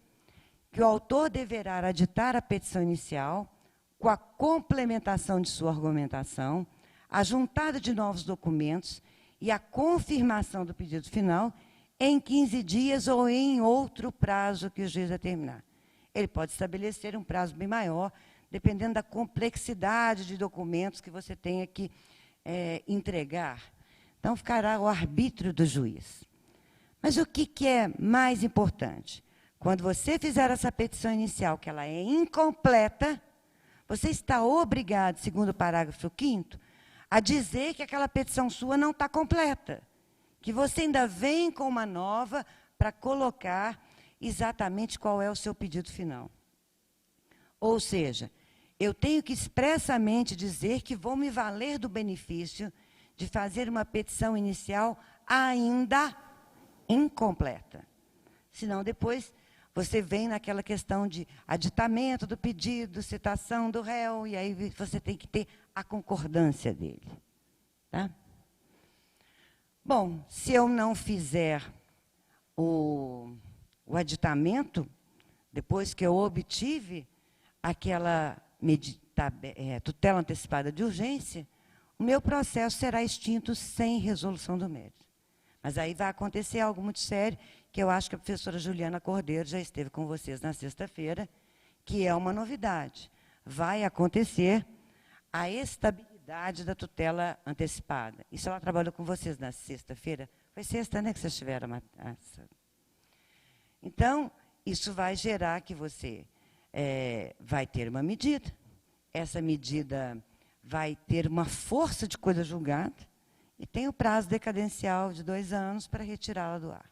que o autor deverá aditar a petição inicial com a complementação de sua argumentação, a juntada de novos documentos e a confirmação do pedido final em 15 dias ou em outro prazo que o juiz determinar. Ele pode estabelecer um prazo bem maior, dependendo da complexidade de documentos que você tenha que entregar. Então, ficará ao arbítrio do juiz. Mas o que é mais importante? Quando você fizer essa petição inicial, que ela é incompleta, você está obrigado, segundo o parágrafo 5º, a dizer que aquela petição sua não está completa, que você ainda vem com uma nova para colocar exatamente qual é o seu pedido final. Ou seja, eu tenho que expressamente dizer que vou me valer do benefício de fazer uma petição inicial ainda incompleta. Senão, depois, você vem naquela questão de aditamento do pedido, citação do réu, e aí você tem que ter a concordância dele. Tá? Bom, se eu não fizer o aditamento, depois que eu obtive aquela tutela antecipada de urgência, o meu processo será extinto sem resolução do mérito. Mas aí vai acontecer algo muito sério, que eu acho que a professora Juliana Cordeiro já esteve com vocês na sexta-feira, que é uma novidade. Vai acontecer a estabilidade da tutela antecipada. Isso ela trabalhou com vocês na sexta-feira. Foi sexta, né, que vocês tiveram Então, isso vai gerar que você vai ter uma medida. Essa medida vai ter uma força de coisa julgada e tem o prazo decadencial de 2 anos para retirá-la do ar.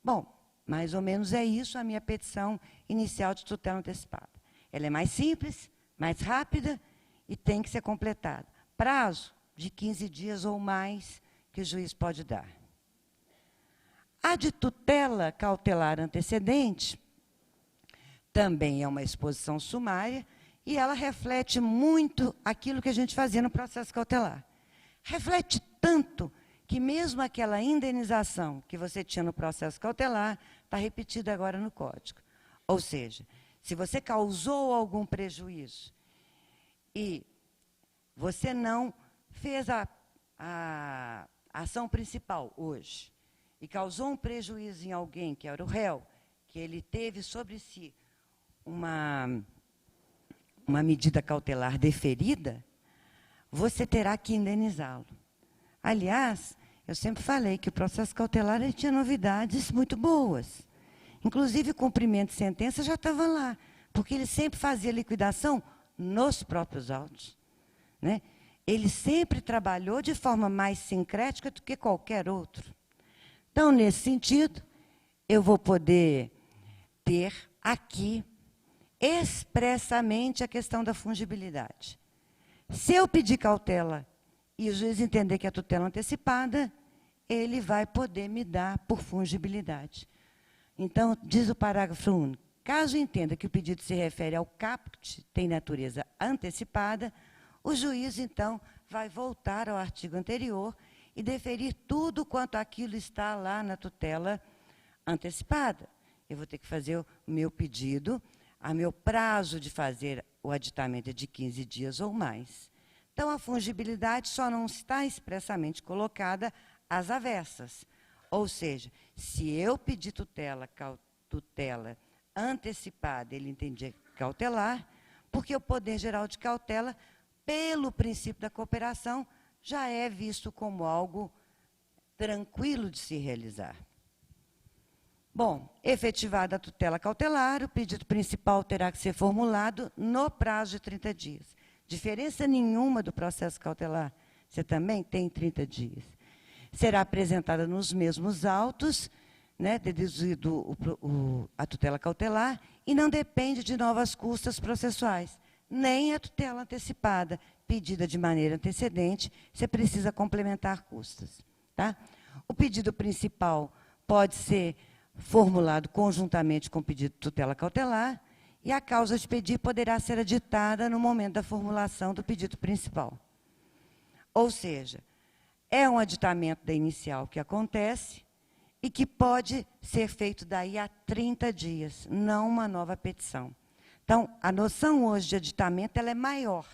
Bom, mais ou menos é isso a minha petição inicial de tutela antecipada. Ela é mais simples, mais rápida e tem que ser completada. Prazo de 15 dias ou mais que o juiz pode dar. A de tutela cautelar antecedente também é uma exposição sumária e ela reflete muito aquilo que a gente fazia no processo cautelar. Reflete tanto que mesmo aquela indenização que você tinha no processo cautelar está repetida agora no Código. Ou seja, se você causou algum prejuízo e você não fez a ação principal hoje e causou um prejuízo em alguém, que era o réu, que ele teve sobre si uma medida cautelar deferida, você terá que indenizá-lo. Aliás, eu sempre falei que o processo cautelar ele tinha novidades muito boas. Inclusive, o cumprimento de sentença já estava lá, porque ele sempre fazia liquidação nos próprios autos. Né? ele sempre trabalhou de forma mais sincrética do que qualquer outro. Então, nesse sentido, eu vou poder ter aqui expressamente a questão da fungibilidade. Se eu pedir cautela e o juiz entender que é tutela antecipada, ele vai poder me dar por fungibilidade. Então, diz o parágrafo único, caso entenda que o pedido se refere ao caput, tem natureza antecipada, o juiz, então, vai voltar ao artigo anterior e deferir tudo quanto aquilo está lá na tutela antecipada. Eu vou ter que fazer o meu pedido, meu prazo de fazer o aditamento é de 15 dias ou mais. Então, a fungibilidade só não está expressamente colocada às avessas. Ou seja, se eu pedir tutela antecipada, ele entendia cautelar, porque o poder geral de cautela, pelo princípio da cooperação, já é visto como algo tranquilo de se realizar. Bom, efetivada a tutela cautelar, o pedido principal terá que ser formulado no prazo de 30 dias. Diferença nenhuma do processo cautelar. Você também tem 30 dias. Será apresentada nos mesmos autos, né, deduzido a tutela cautelar, e não depende de novas custas processuais, nem a tutela antecipada, pedida de maneira antecedente, você precisa complementar custas. Tá? O pedido principal pode ser formulado conjuntamente com o pedido de tutela cautelar, e a causa de pedir poderá ser aditada no momento da formulação do pedido principal. Ou seja, é um aditamento da inicial que acontece e que pode ser feito daí a 30 dias, não uma nova petição. Então, a noção hoje de aditamento ela é maior.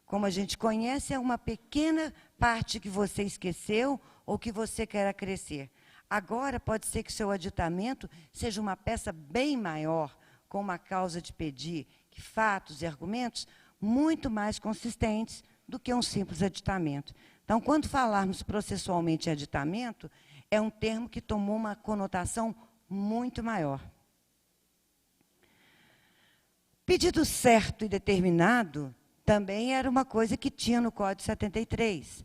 Como a gente conhece, é uma pequena parte que você esqueceu ou que você quer acrescer. Agora, pode ser que o seu aditamento seja uma peça bem maior, com uma causa de pedir, fatos e argumentos muito mais consistentes do que um simples aditamento. Então, quando falarmos processualmente em aditamento, é um termo que tomou uma conotação muito maior. Pedido certo e determinado também era uma coisa que tinha no Código 73.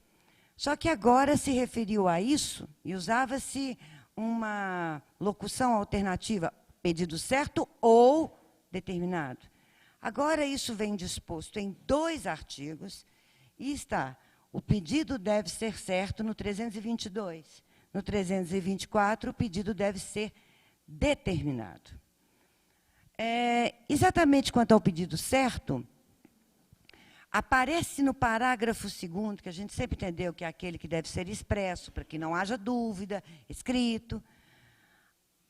Só que agora se referiu a isso e usava-se uma locução alternativa, pedido certo ou determinado. Agora isso vem disposto em 2 artigos e está, o pedido deve ser certo no 322. No 324, o pedido deve ser determinado. Exatamente quanto ao pedido certo, aparece no parágrafo 2º, que a gente sempre entendeu que é aquele que deve ser expresso, para que não haja dúvida, escrito.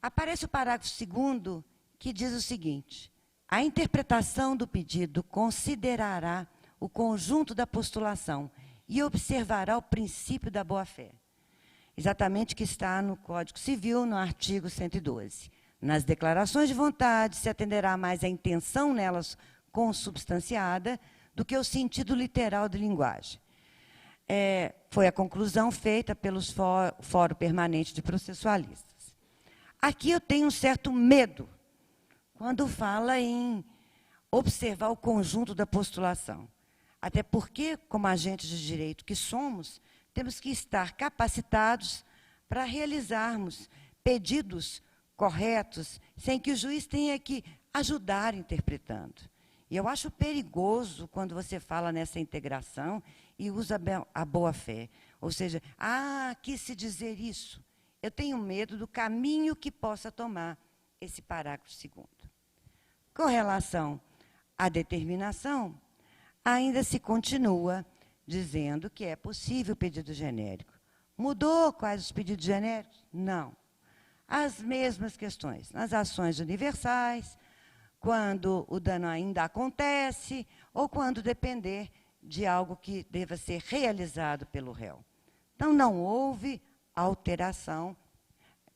Aparece o parágrafo 2º, que diz o seguinte: a interpretação do pedido considerará o conjunto da postulação e observará o princípio da boa-fé. Exatamente o que está no Código Civil, no artigo 112. Nas declarações de vontade, se atenderá mais à intenção nelas consubstanciada do que o sentido literal de linguagem. Foi a conclusão feita pelos Fórum Permanente de Processualistas. Aqui eu tenho um certo medo quando fala em observar o conjunto da postulação. Até porque, como agentes de direito que somos, temos que estar capacitados para realizarmos pedidos corretos, sem que o juiz tenha que ajudar interpretando. E eu acho perigoso quando você fala nessa integração e usa a boa-fé. Ou seja, quis se dizer isso. Eu tenho medo do caminho que possa tomar esse parágrafo 2º. Com relação à determinação, ainda se continua dizendo que é possível pedido genérico. Mudou quais os pedidos genéricos? Não. As mesmas questões. Nas ações universais, quando o dano ainda acontece, ou quando depender de algo que deva ser realizado pelo réu. Então, não houve alteração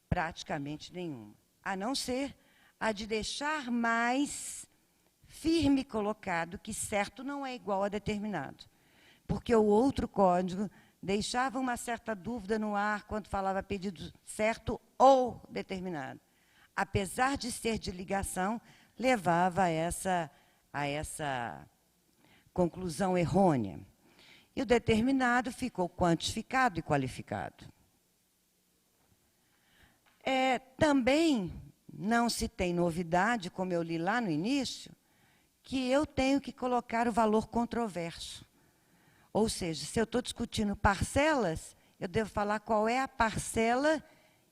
praticamente nenhuma, a não ser a de deixar mais firme colocado que certo não é igual a determinado. Porque o outro código deixava uma certa dúvida no ar quando falava pedido certo ou determinado. Apesar de ser de ligação, levava a essa conclusão errônea. E o determinado ficou quantificado e qualificado. Também não se tem novidade, como eu li lá no início, que eu tenho que colocar o valor controverso. Ou seja, se eu estou discutindo parcelas, eu devo falar qual é a parcela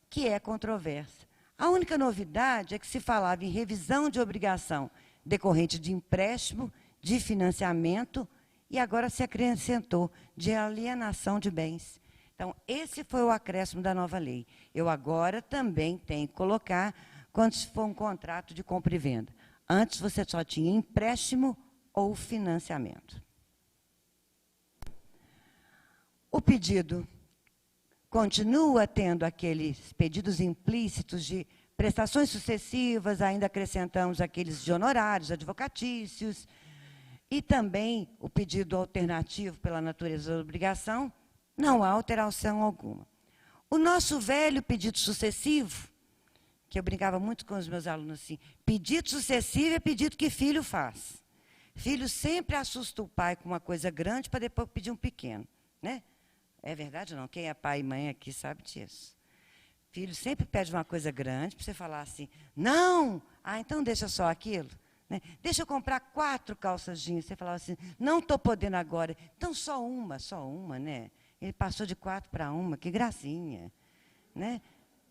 que é controversa. A única novidade é que se falava em revisão de obrigação decorrente de empréstimo, de financiamento, e agora se acrescentou de alienação de bens. Então, esse foi o acréscimo da nova lei. Eu agora também tenho que colocar quando se for um contrato de compra e venda. Antes você só tinha empréstimo ou financiamento. O pedido continua tendo aqueles pedidos implícitos de prestações sucessivas, ainda acrescentamos aqueles de honorários advocatícios, e também o pedido alternativo pela natureza da obrigação, não há alteração alguma. O nosso velho pedido sucessivo, que eu brincava muito com os meus alunos assim, pedido sucessivo é pedido que filho faz. Filho sempre assusta o pai com uma coisa grande para depois pedir um pequeno, né? É verdade ou não? Quem é pai e mãe aqui sabe disso. Filho sempre pede uma coisa grande para você falar assim, não, então deixa só aquilo. Né? Deixa eu comprar 4 calças jeans. Você falava assim, não estou podendo agora. Então só uma, né? Ele passou de 4 para 1, que gracinha. Né?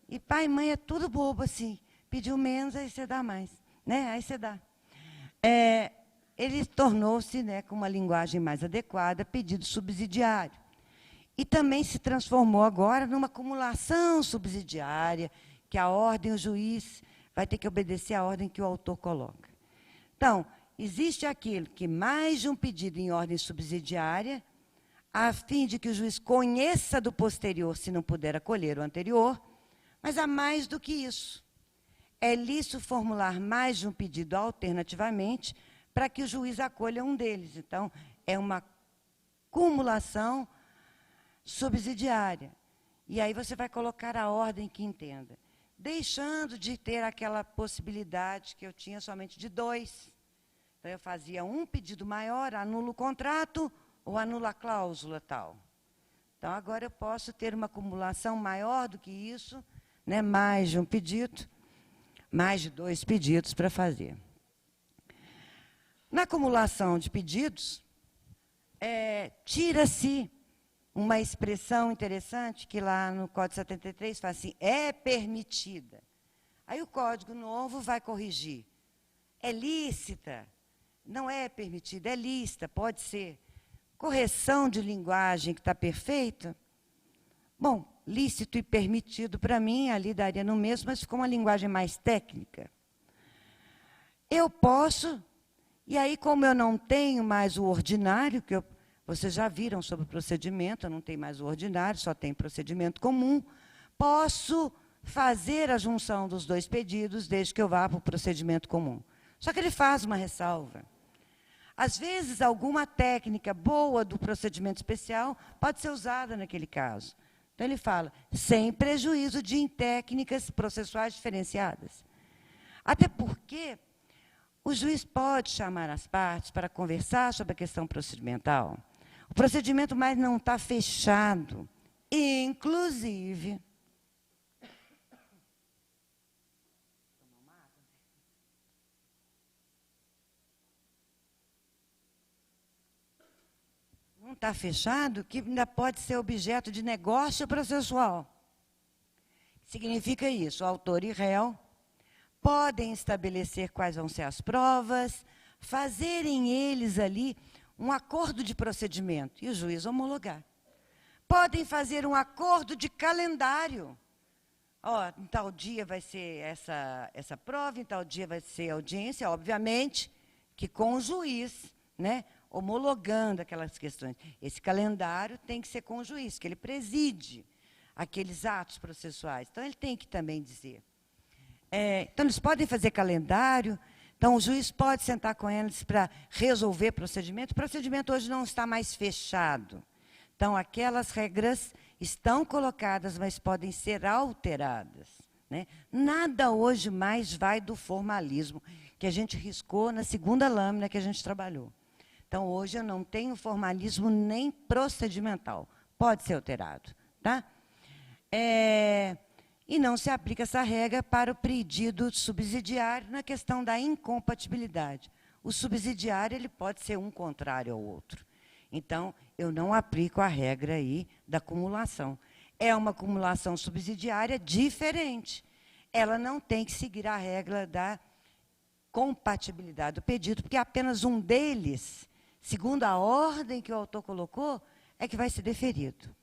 E pai e mãe é tudo bobo assim. Pediu menos, aí você dá mais. Né? Aí você dá. Ele tornou-se, né, com uma linguagem mais adequada, pedido subsidiário. E também se transformou agora numa acumulação subsidiária, que a ordem, o juiz vai ter que obedecer à ordem que o autor coloca. Então, existe aquilo que mais de um pedido em ordem subsidiária, a fim de que o juiz conheça do posterior, se não puder acolher o anterior, mas há mais do que isso. É lícito formular mais de um pedido alternativamente para que o juiz acolha um deles. Então, é uma cumulação subsidiária. E aí você vai colocar a ordem que entenda, deixando de ter aquela possibilidade que eu tinha somente de 2. Então, eu fazia um pedido maior, anulo o contrato ou anulo a cláusula tal. Então, agora eu posso ter uma acumulação maior do que isso, né, mais de um pedido, mais de 2 pedidos para fazer. Na acumulação de pedidos, tira-se uma expressão interessante que lá no Código 73 fala assim, é permitida. Aí o Código Novo vai corrigir. É lícita, não é permitida, é lícita, pode ser. Correção de linguagem que está perfeita. Bom, lícito e permitido, para mim, ali daria no mesmo, mas ficou uma linguagem mais técnica. Eu posso, e aí como eu não tenho mais o ordinário, vocês já viram sobre o procedimento, eu não tenho mais o ordinário, só tem procedimento comum. Posso fazer a junção dos 2 pedidos, desde que eu vá para o procedimento comum. Só que ele faz uma ressalva. Às vezes, alguma técnica boa do procedimento especial pode ser usada naquele caso. Então, ele fala, sem prejuízo de técnicas processuais diferenciadas. Até porque o juiz pode chamar as partes para conversar sobre a questão procedimental. O procedimento mais não está fechado. Inclusive, não está fechado, que ainda pode ser objeto de negócio processual. Significa isso, o autor e réu podem estabelecer quais vão ser as provas, fazerem eles ali um acordo de procedimento e o juiz homologar. Podem fazer um acordo de calendário. Em tal dia vai ser essa prova, em tal dia vai ser a audiência, obviamente, que com o juiz, né, homologando aquelas questões. Esse calendário tem que ser com o juiz, que ele preside aqueles atos processuais. Então, ele tem que também dizer. Então, eles podem fazer calendário. Então, o juiz pode sentar com eles para resolver procedimento. O procedimento hoje não está mais fechado. Então, aquelas regras estão colocadas, mas podem ser alteradas. Né? Nada hoje mais vai do formalismo, que a gente riscou na segunda lâmina que a gente trabalhou. Então, hoje, eu não tenho formalismo nem procedimental. Pode ser alterado. Tá? E não se aplica essa regra para o pedido subsidiário na questão da incompatibilidade. O subsidiário ele pode ser um contrário ao outro. Então, eu não aplico a regra aí da acumulação. É uma acumulação subsidiária diferente. Ela não tem que seguir a regra da compatibilidade do pedido, porque apenas um deles, segundo a ordem que o autor colocou, é que vai ser deferido.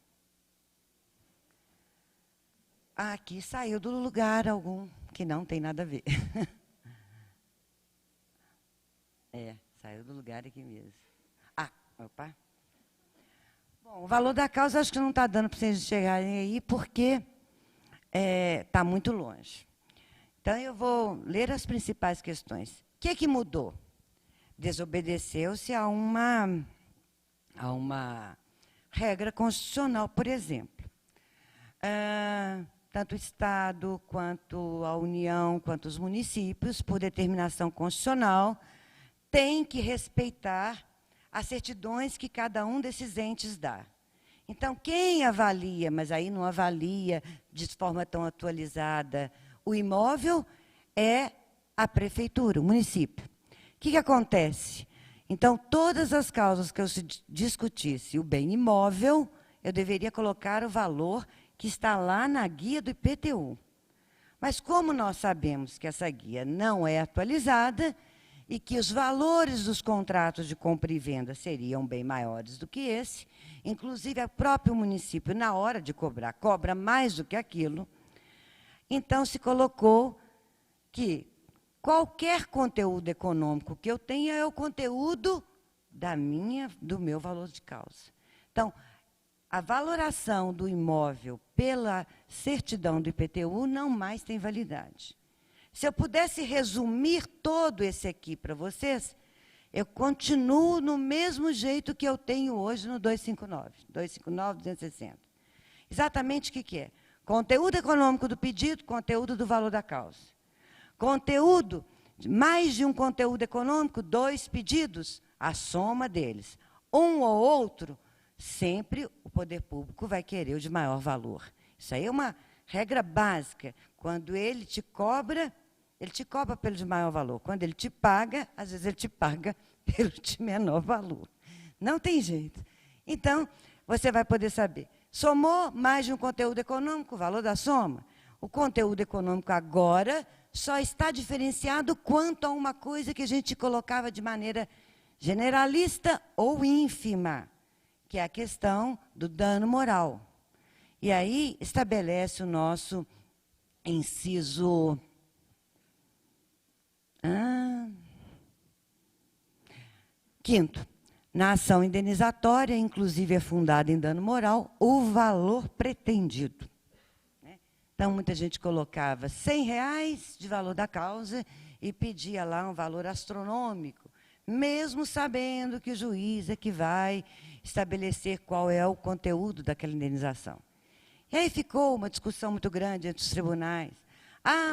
Aqui saiu do lugar algum que não tem nada a ver. Saiu do lugar aqui mesmo. Opa. Bom, o valor da causa acho que não está dando para vocês chegarem aí, porque está muito longe. Então, eu vou ler as principais questões. O que é que mudou? Desobedeceu-se a uma regra constitucional, por exemplo. Tanto o Estado, quanto a União, quanto os municípios, por determinação constitucional, têm que respeitar as certidões que cada um desses entes dá. Então, quem avalia, mas aí não avalia de forma tão atualizada, o imóvel é a prefeitura, o município. O que acontece? Então, todas as causas que eu discutisse o bem imóvel, eu deveria colocar o valor que está lá na guia do IPTU. Mas como nós sabemos que essa guia não é atualizada e que os valores dos contratos de compra e venda seriam bem maiores do que esse, inclusive o próprio município, na hora de cobrar, cobra mais do que aquilo, então se colocou que qualquer conteúdo econômico que eu tenha é o conteúdo do meu valor de causa. Então, a valoração do imóvel pela certidão do IPTU não mais tem validade. Se eu pudesse resumir todo esse aqui para vocês, eu continuo no mesmo jeito que eu tenho hoje no 259, 260. Exatamente o que é? Conteúdo econômico do pedido, conteúdo do valor da causa. Conteúdo, mais de um conteúdo econômico, 2 pedidos, a soma deles. Um ou outro, sempre o poder público vai querer o de maior valor. Isso aí é uma regra básica. Quando ele te cobra pelo de maior valor. Quando ele te paga, às vezes ele te paga pelo de menor valor. Não tem jeito. Então, você vai poder saber. Somou mais de um conteúdo econômico, o valor da soma. O conteúdo econômico agora só está diferenciado quanto a uma coisa que a gente colocava de maneira generalista ou ínfima, que é a questão do dano moral. E aí estabelece o nosso inciso... Quinto, na ação indenizatória, inclusive é fundada em dano moral, o valor pretendido. Então, muita gente colocava R$100 de valor da causa e pedia lá um valor astronômico, mesmo sabendo que o juiz é que vai estabelecer qual é o conteúdo daquela indenização. E aí ficou uma discussão muito grande entre os tribunais.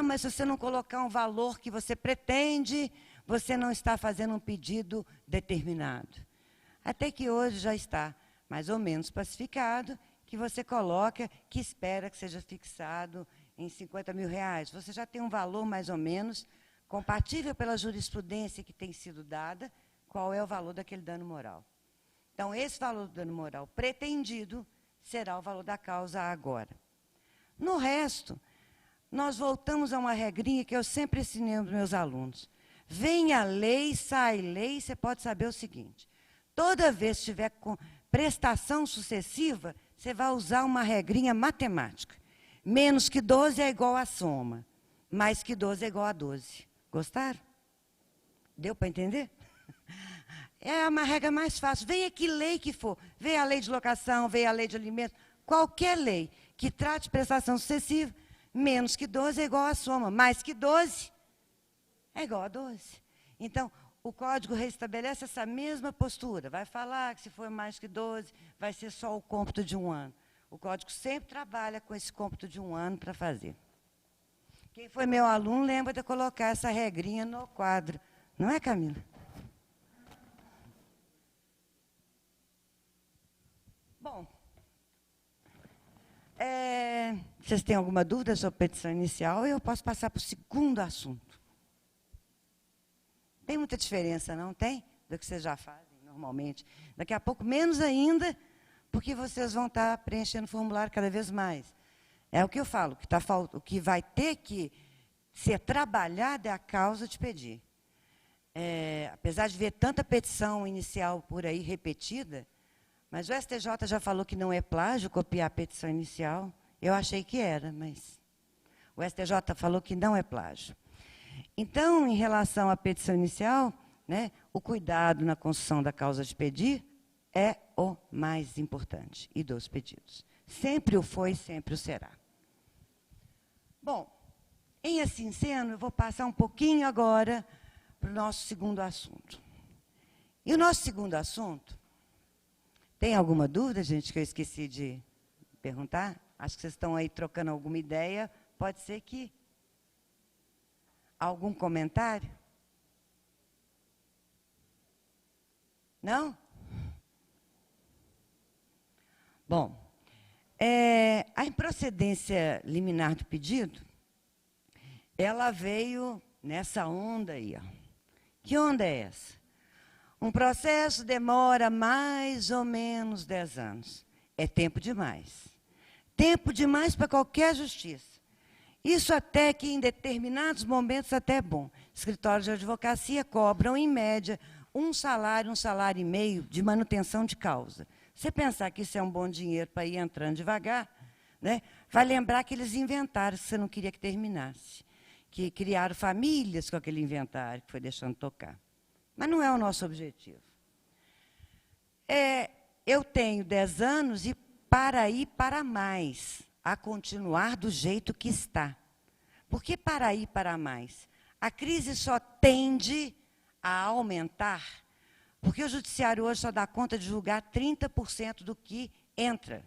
Mas se você não colocar um valor que você pretende, você não está fazendo um pedido determinado. Até que hoje já está mais ou menos pacificado, que você coloca, que espera que seja fixado em R$50 mil. Você já tem um valor mais ou menos compatível pela jurisprudência que tem sido dada, qual é o valor daquele dano moral. Então, esse valor do dano moral pretendido será o valor da causa agora. No resto, nós voltamos a uma regrinha que eu sempre ensinei aos meus alunos. Vem a lei, sai lei, você pode saber o seguinte. Toda vez que tiver prestação sucessiva, você vai usar uma regrinha matemática. Menos que 12 é igual a soma. Mais que 12 é igual a 12. Gostaram? Deu para entender? É uma regra mais fácil. Venha que lei que for. Venha a lei de locação, venha a lei de alimentos. Qualquer lei que trate prestação sucessiva, menos que 12 é igual a soma. Mais que 12 é igual a 12. Então, o Código restabelece essa mesma postura. Vai falar que se for mais que 12, vai ser só o cômputo de um ano. O Código sempre trabalha com esse cômputo de um ano para fazer. Quem foi meu aluno lembra de colocar essa regrinha no quadro. Não é, Camila? Vocês têm alguma dúvida sobre a petição inicial? Eu posso passar para o segundo assunto. Tem muita diferença, não tem? Do que vocês já fazem normalmente. Daqui a pouco, menos ainda, porque vocês vão estar preenchendo o formulário cada vez mais. É o que eu falo, o que vai ter que ser trabalhado é a causa de pedir. Apesar de ver tanta petição inicial por aí repetida, mas o STJ já falou que não é plágio copiar a petição inicial. Eu achei que era, mas o STJ falou que não é plágio. Então, em relação à petição inicial, né, o cuidado na construção da causa de pedir é o mais importante, e dos pedidos. Sempre o foi, sempre o será. Bom, em assim sendo, eu vou passar um pouquinho agora para o nosso segundo assunto. E o nosso segundo assunto, tem alguma dúvida, gente, que eu esqueci de perguntar? Acho que vocês estão aí trocando alguma ideia. Pode ser que... Algum comentário? Não? Bom, a improcedência liminar do pedido, ela veio nessa onda aí. Ó. Que onda é essa? Um processo demora mais ou menos 10 anos. É tempo demais. Tempo demais para qualquer justiça. Isso até que, em determinados momentos, até é bom. Escritórios de advocacia cobram, em média, um salário e meio de manutenção de causa. Você pensar que isso é um bom dinheiro para ir entrando devagar, né, vai lembrar que eles inventaram, que você não queria que terminasse. Que criaram famílias com aquele inventário que foi deixando tocar. Mas não é o nosso objetivo. Eu tenho 10 anos e para ir para mais, a continuar do jeito que está. Por que para ir para mais? A crise só tende a aumentar, porque o judiciário hoje só dá conta de julgar 30% do que entra.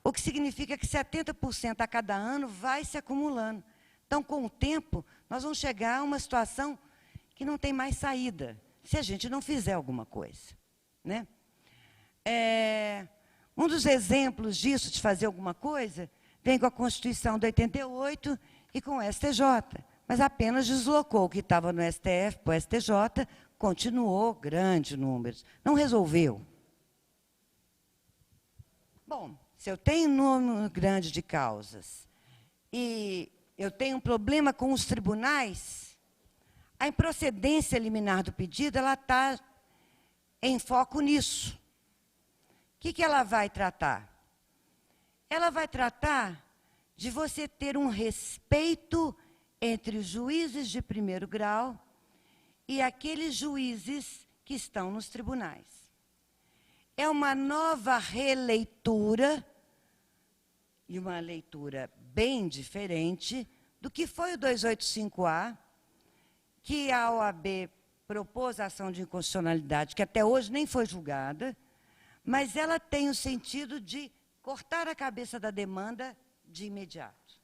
O que significa que 70% a cada ano vai se acumulando. Então, com o tempo, nós vamos chegar a uma situação que não tem mais saída, se a gente não fizer alguma coisa. Né? Um dos exemplos disso, de fazer alguma coisa, vem com a Constituição de 88 e com o STJ. Mas apenas deslocou o que estava no STF para o STJ, continuou grande número. Não resolveu. Bom, se eu tenho um número grande de causas e eu tenho um problema com os tribunais, a improcedência liminar do pedido ela está em foco nisso. O que ela vai tratar? Ela vai tratar de você ter um respeito entre os juízes de primeiro grau e aqueles juízes que estão nos tribunais. É uma nova releitura, e uma leitura bem diferente do que foi o 285A, que a OAB propôs a ação de inconstitucionalidade, que até hoje nem foi julgada, mas ela tem o sentido de cortar a cabeça da demanda de imediato.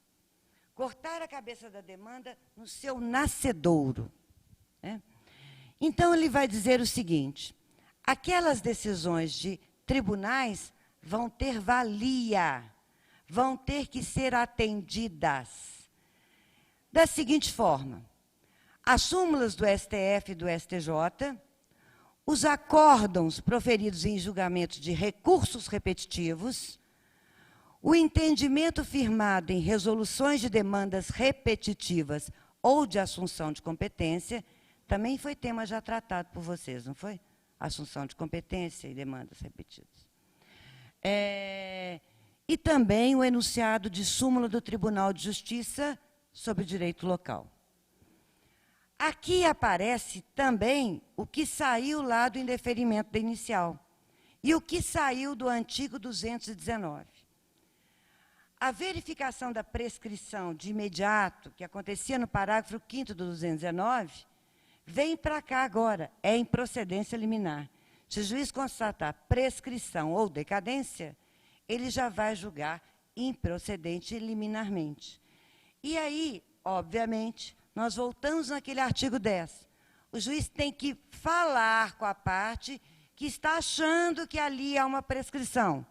Cortar a cabeça da demanda no seu nascedouro. Né? Então, ele vai dizer o seguinte, aquelas decisões de tribunais vão ter valia, vão ter que ser atendidas. Da seguinte forma, as súmulas do STF e do STJ, os acórdãos proferidos em julgamentos de recursos repetitivos, o entendimento firmado em resoluções de demandas repetitivas ou de assunção de competência, também foi tema já tratado por vocês, não foi? Assunção de competência e demandas repetidas. E também o enunciado de súmula do Tribunal de Justiça sobre o direito local. Aqui aparece também o que saiu lá do indeferimento da inicial e o que saiu do antigo 219. A verificação da prescrição de imediato, que acontecia no parágrafo 5º do 219, vem para cá agora, é improcedência liminar. Se o juiz constatar prescrição ou decadência, ele já vai julgar improcedente liminarmente. E aí, obviamente, nós voltamos naquele artigo 10. O juiz tem que falar com a parte que está achando que ali há uma prescrição.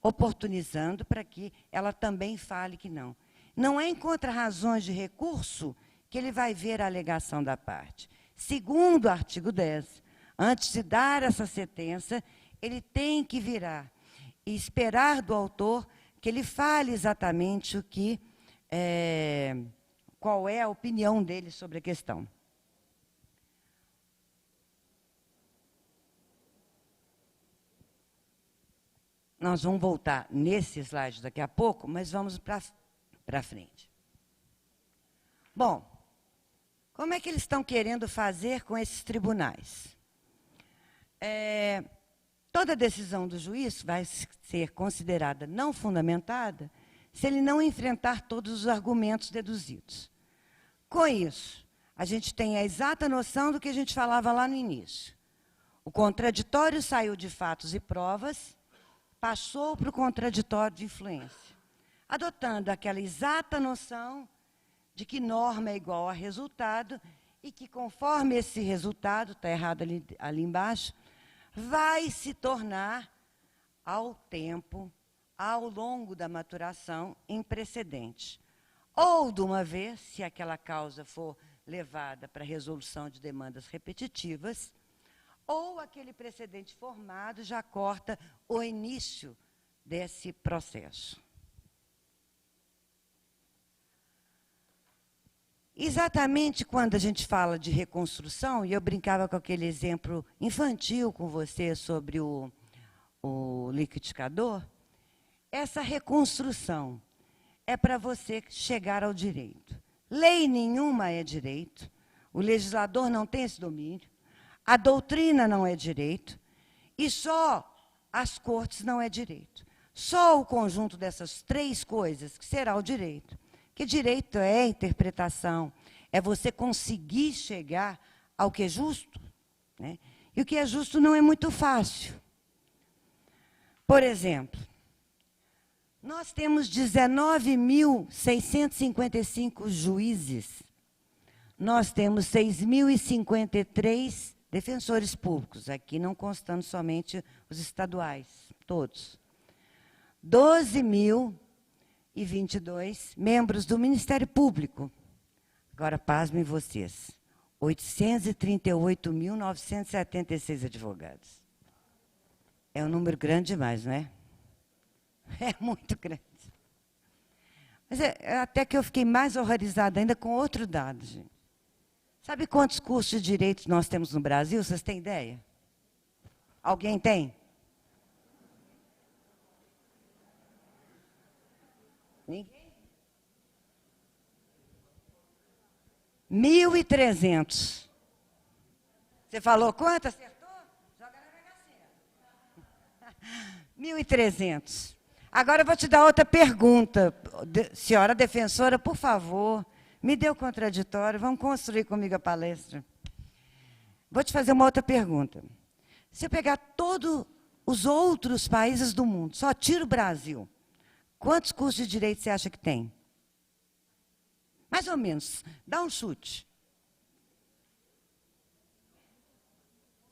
oportunizando para que ela também fale que não. Não é em contra-razões de recurso que ele vai ver a alegação da parte. Segundo o artigo 10, antes de dar essa sentença, ele tem que virar e esperar do autor que ele fale exatamente o que, qual é a opinião dele sobre a questão. Nós vamos voltar nesse slide daqui a pouco, mas vamos para frente. Bom, como é que eles estão querendo fazer com esses tribunais? Toda decisão do juiz vai ser considerada não fundamentada se ele não enfrentar todos os argumentos deduzidos. Com isso, a gente tem a exata noção do que a gente falava lá no início. O contraditório saiu de fatos e provas, passou para o contraditório de influência, adotando aquela exata noção de que norma é igual a resultado e que, conforme esse resultado, está errado ali embaixo, vai se tornar, ao tempo, ao longo da maturação, em precedente. Ou, de uma vez, se aquela causa for levada para a resolução de demandas repetitivas, ou aquele precedente formado já corta o início desse processo. Exatamente quando a gente fala de reconstrução, e eu brincava com aquele exemplo infantil com você sobre o liquidificador, essa reconstrução é para você chegar ao direito. Lei nenhuma é direito, o legislador não tem esse domínio, a doutrina não é direito, e só as cortes não é direito. Só o conjunto dessas três coisas que será o direito. Que direito é interpretação, é você conseguir chegar ao que é justo, né? E o que é justo não é muito fácil. Por exemplo, nós temos 19.655 juízes, nós temos 6.053 defensores públicos, aqui não constando somente os estaduais, todos. 12.022 membros do Ministério Público. Agora, pasmem vocês, 838.976 advogados. É um número grande demais, não é? É muito grande. Mas até que eu fiquei mais horrorizada ainda com outro dado, gente. Sabe quantos cursos de direito nós temos no Brasil? Vocês têm ideia? Alguém tem? Ninguém? 1.300. Você falou quanto? Acertou? Joga na Mega Sena. 1.300. Agora eu vou te dar outra pergunta. Senhora defensora, por favor, me dê o contraditório, vamos construir comigo a palestra. Vou te fazer uma outra pergunta. Se eu pegar todos os outros países do mundo, só tiro o Brasil, quantos cursos de direito você acha que tem? Mais ou menos. Dá um chute.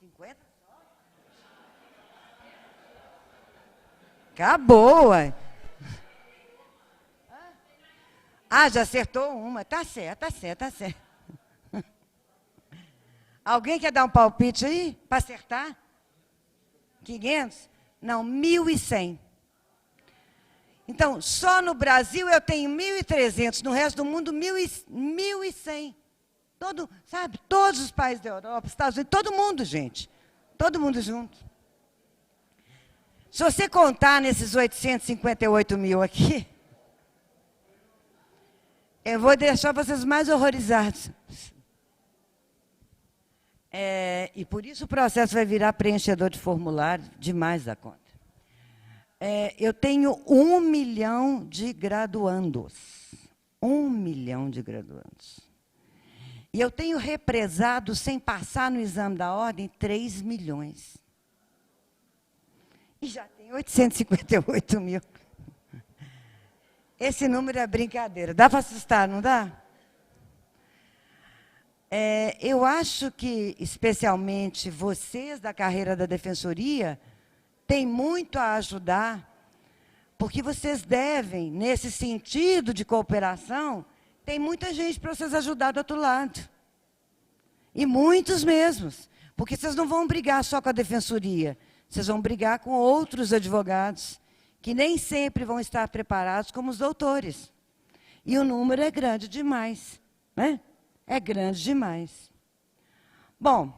50? Acabou, ué. Ah, já acertou uma. Tá certo, tá certo, tá certo. Alguém quer dar um palpite aí para acertar? 500? Não, 1.100. Então, só no Brasil eu tenho 1.300, no resto do mundo 1.100. Sabe, todos os países da Europa, Estados Unidos, todo mundo, gente. Todo mundo junto. Se você contar nesses 858 mil aqui, eu vou deixar vocês mais horrorizados. E por isso o processo vai virar preenchedor de formulário demais da conta. Eu tenho 1 milhão de graduandos. 1 milhão de graduandos. E eu tenho represado, sem passar no exame da ordem, 3 milhões. E já tem 858 mil. Esse número é brincadeira. Dá para assustar, não dá? Eu acho que, especialmente vocês da carreira da defensoria, têm muito a ajudar Porque vocês devem, nesse sentido de cooperação, tem muita gente para vocês ajudar do outro lado. E muitos mesmos. Porque vocês não vão brigar só com a defensoria. Vocês vão brigar com outros advogados, que nem sempre vão estar preparados como os doutores. E o número é grande demais. Né? É grande demais. Bom,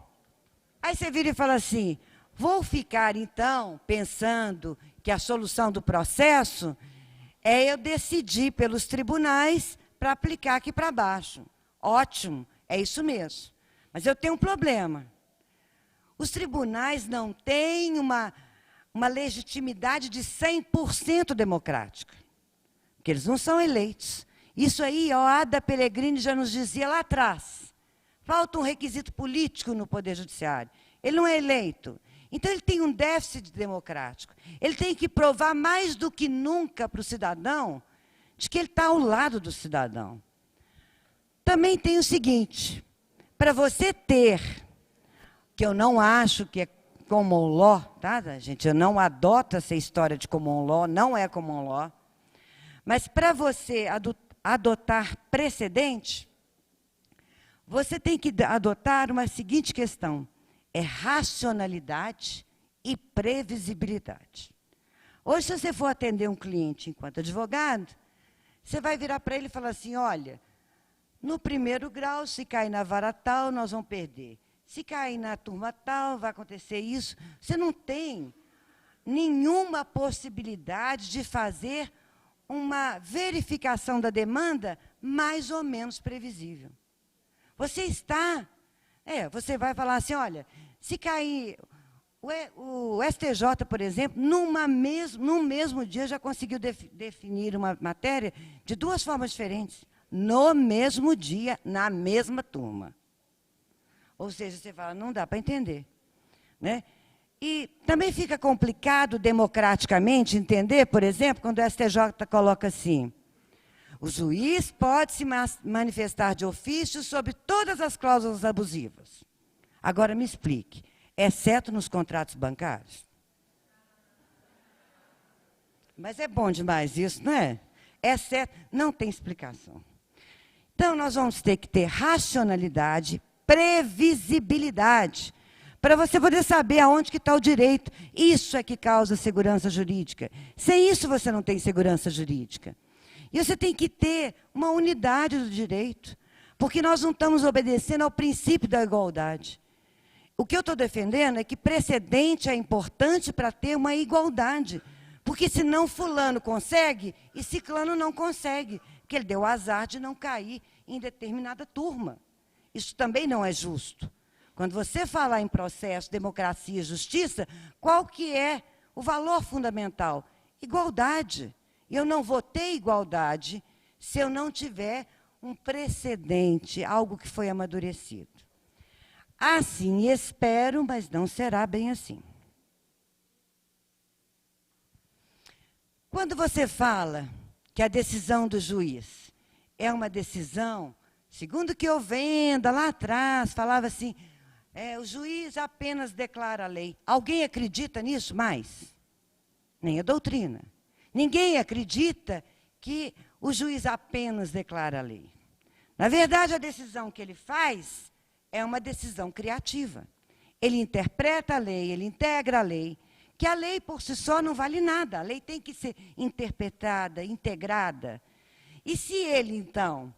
aí você vira e fala assim, vou ficar, então, pensando que a solução do processo é eu decidir pelos tribunais para aplicar aqui para baixo. Ótimo, é isso mesmo. Mas eu tenho um problema. Os tribunais não têm uma legitimidade de 100% democrática. Porque eles não são eleitos. Isso aí, ó, Ada Pellegrini já nos dizia lá atrás. Falta um requisito político no Poder Judiciário. Ele não é eleito. Então, ele tem um déficit democrático. Ele tem que provar mais do que nunca para o cidadão de que ele está ao lado do cidadão. Também tem o seguinte, para você ter, que eu não acho que é common law, tá, gente? Eu não adoto essa história de common law, não é common law. Mas para você adotar precedente, você tem que adotar uma seguinte questão. É racionalidade e previsibilidade. Hoje, se você for atender um cliente enquanto advogado, você vai virar para ele e falar assim, olha, no primeiro grau, se cair na vara tal, nós vamos perder. Se cair na turma tal, vai acontecer isso. Você não tem nenhuma possibilidade de fazer uma verificação da demanda mais ou menos previsível. Você vai falar assim, olha, se cair, o STJ, por exemplo, no mesmo dia já conseguiu definir uma matéria de duas formas diferentes, no mesmo dia, na mesma turma. Ou seja, você fala, não dá para entender. Né? E também fica complicado democraticamente entender, por exemplo, quando o STJ coloca assim, o juiz pode se manifestar de ofício sobre todas as cláusulas abusivas. Agora, me explique, exceto nos contratos bancários? Mas é bom demais isso, não é? Exceto, não tem explicação. Então, nós vamos ter que ter racionalidade, previsibilidade, para você poder saber aonde que está o direito. Isso é que causa segurança jurídica. Sem isso, você não tem segurança jurídica. E você tem que ter uma unidade do direito, porque nós não estamos obedecendo ao princípio da igualdade. O que eu estou defendendo é que precedente é importante para ter uma igualdade, porque senão fulano consegue e ciclano não consegue, porque ele deu azar de não cair em determinada turma. Isso também não é justo. Quando você falar em processo, democracia e justiça, qual que é o valor fundamental? Igualdade. E eu não vou ter igualdade se eu não tiver um precedente, algo que foi amadurecido. Assim espero, mas não será bem assim. Quando você fala que a decisão do juiz é uma decisão, segundo o que eu vendo lá atrás, falava assim, o juiz apenas declara a lei. Alguém acredita nisso mais? Nem a doutrina. Ninguém acredita que o juiz apenas declara a lei. Na verdade, a decisão que ele faz é uma decisão criativa. Ele interpreta a lei, ele integra a lei, que a lei por si só não vale nada. A lei tem que ser interpretada, integrada. E se ele, então,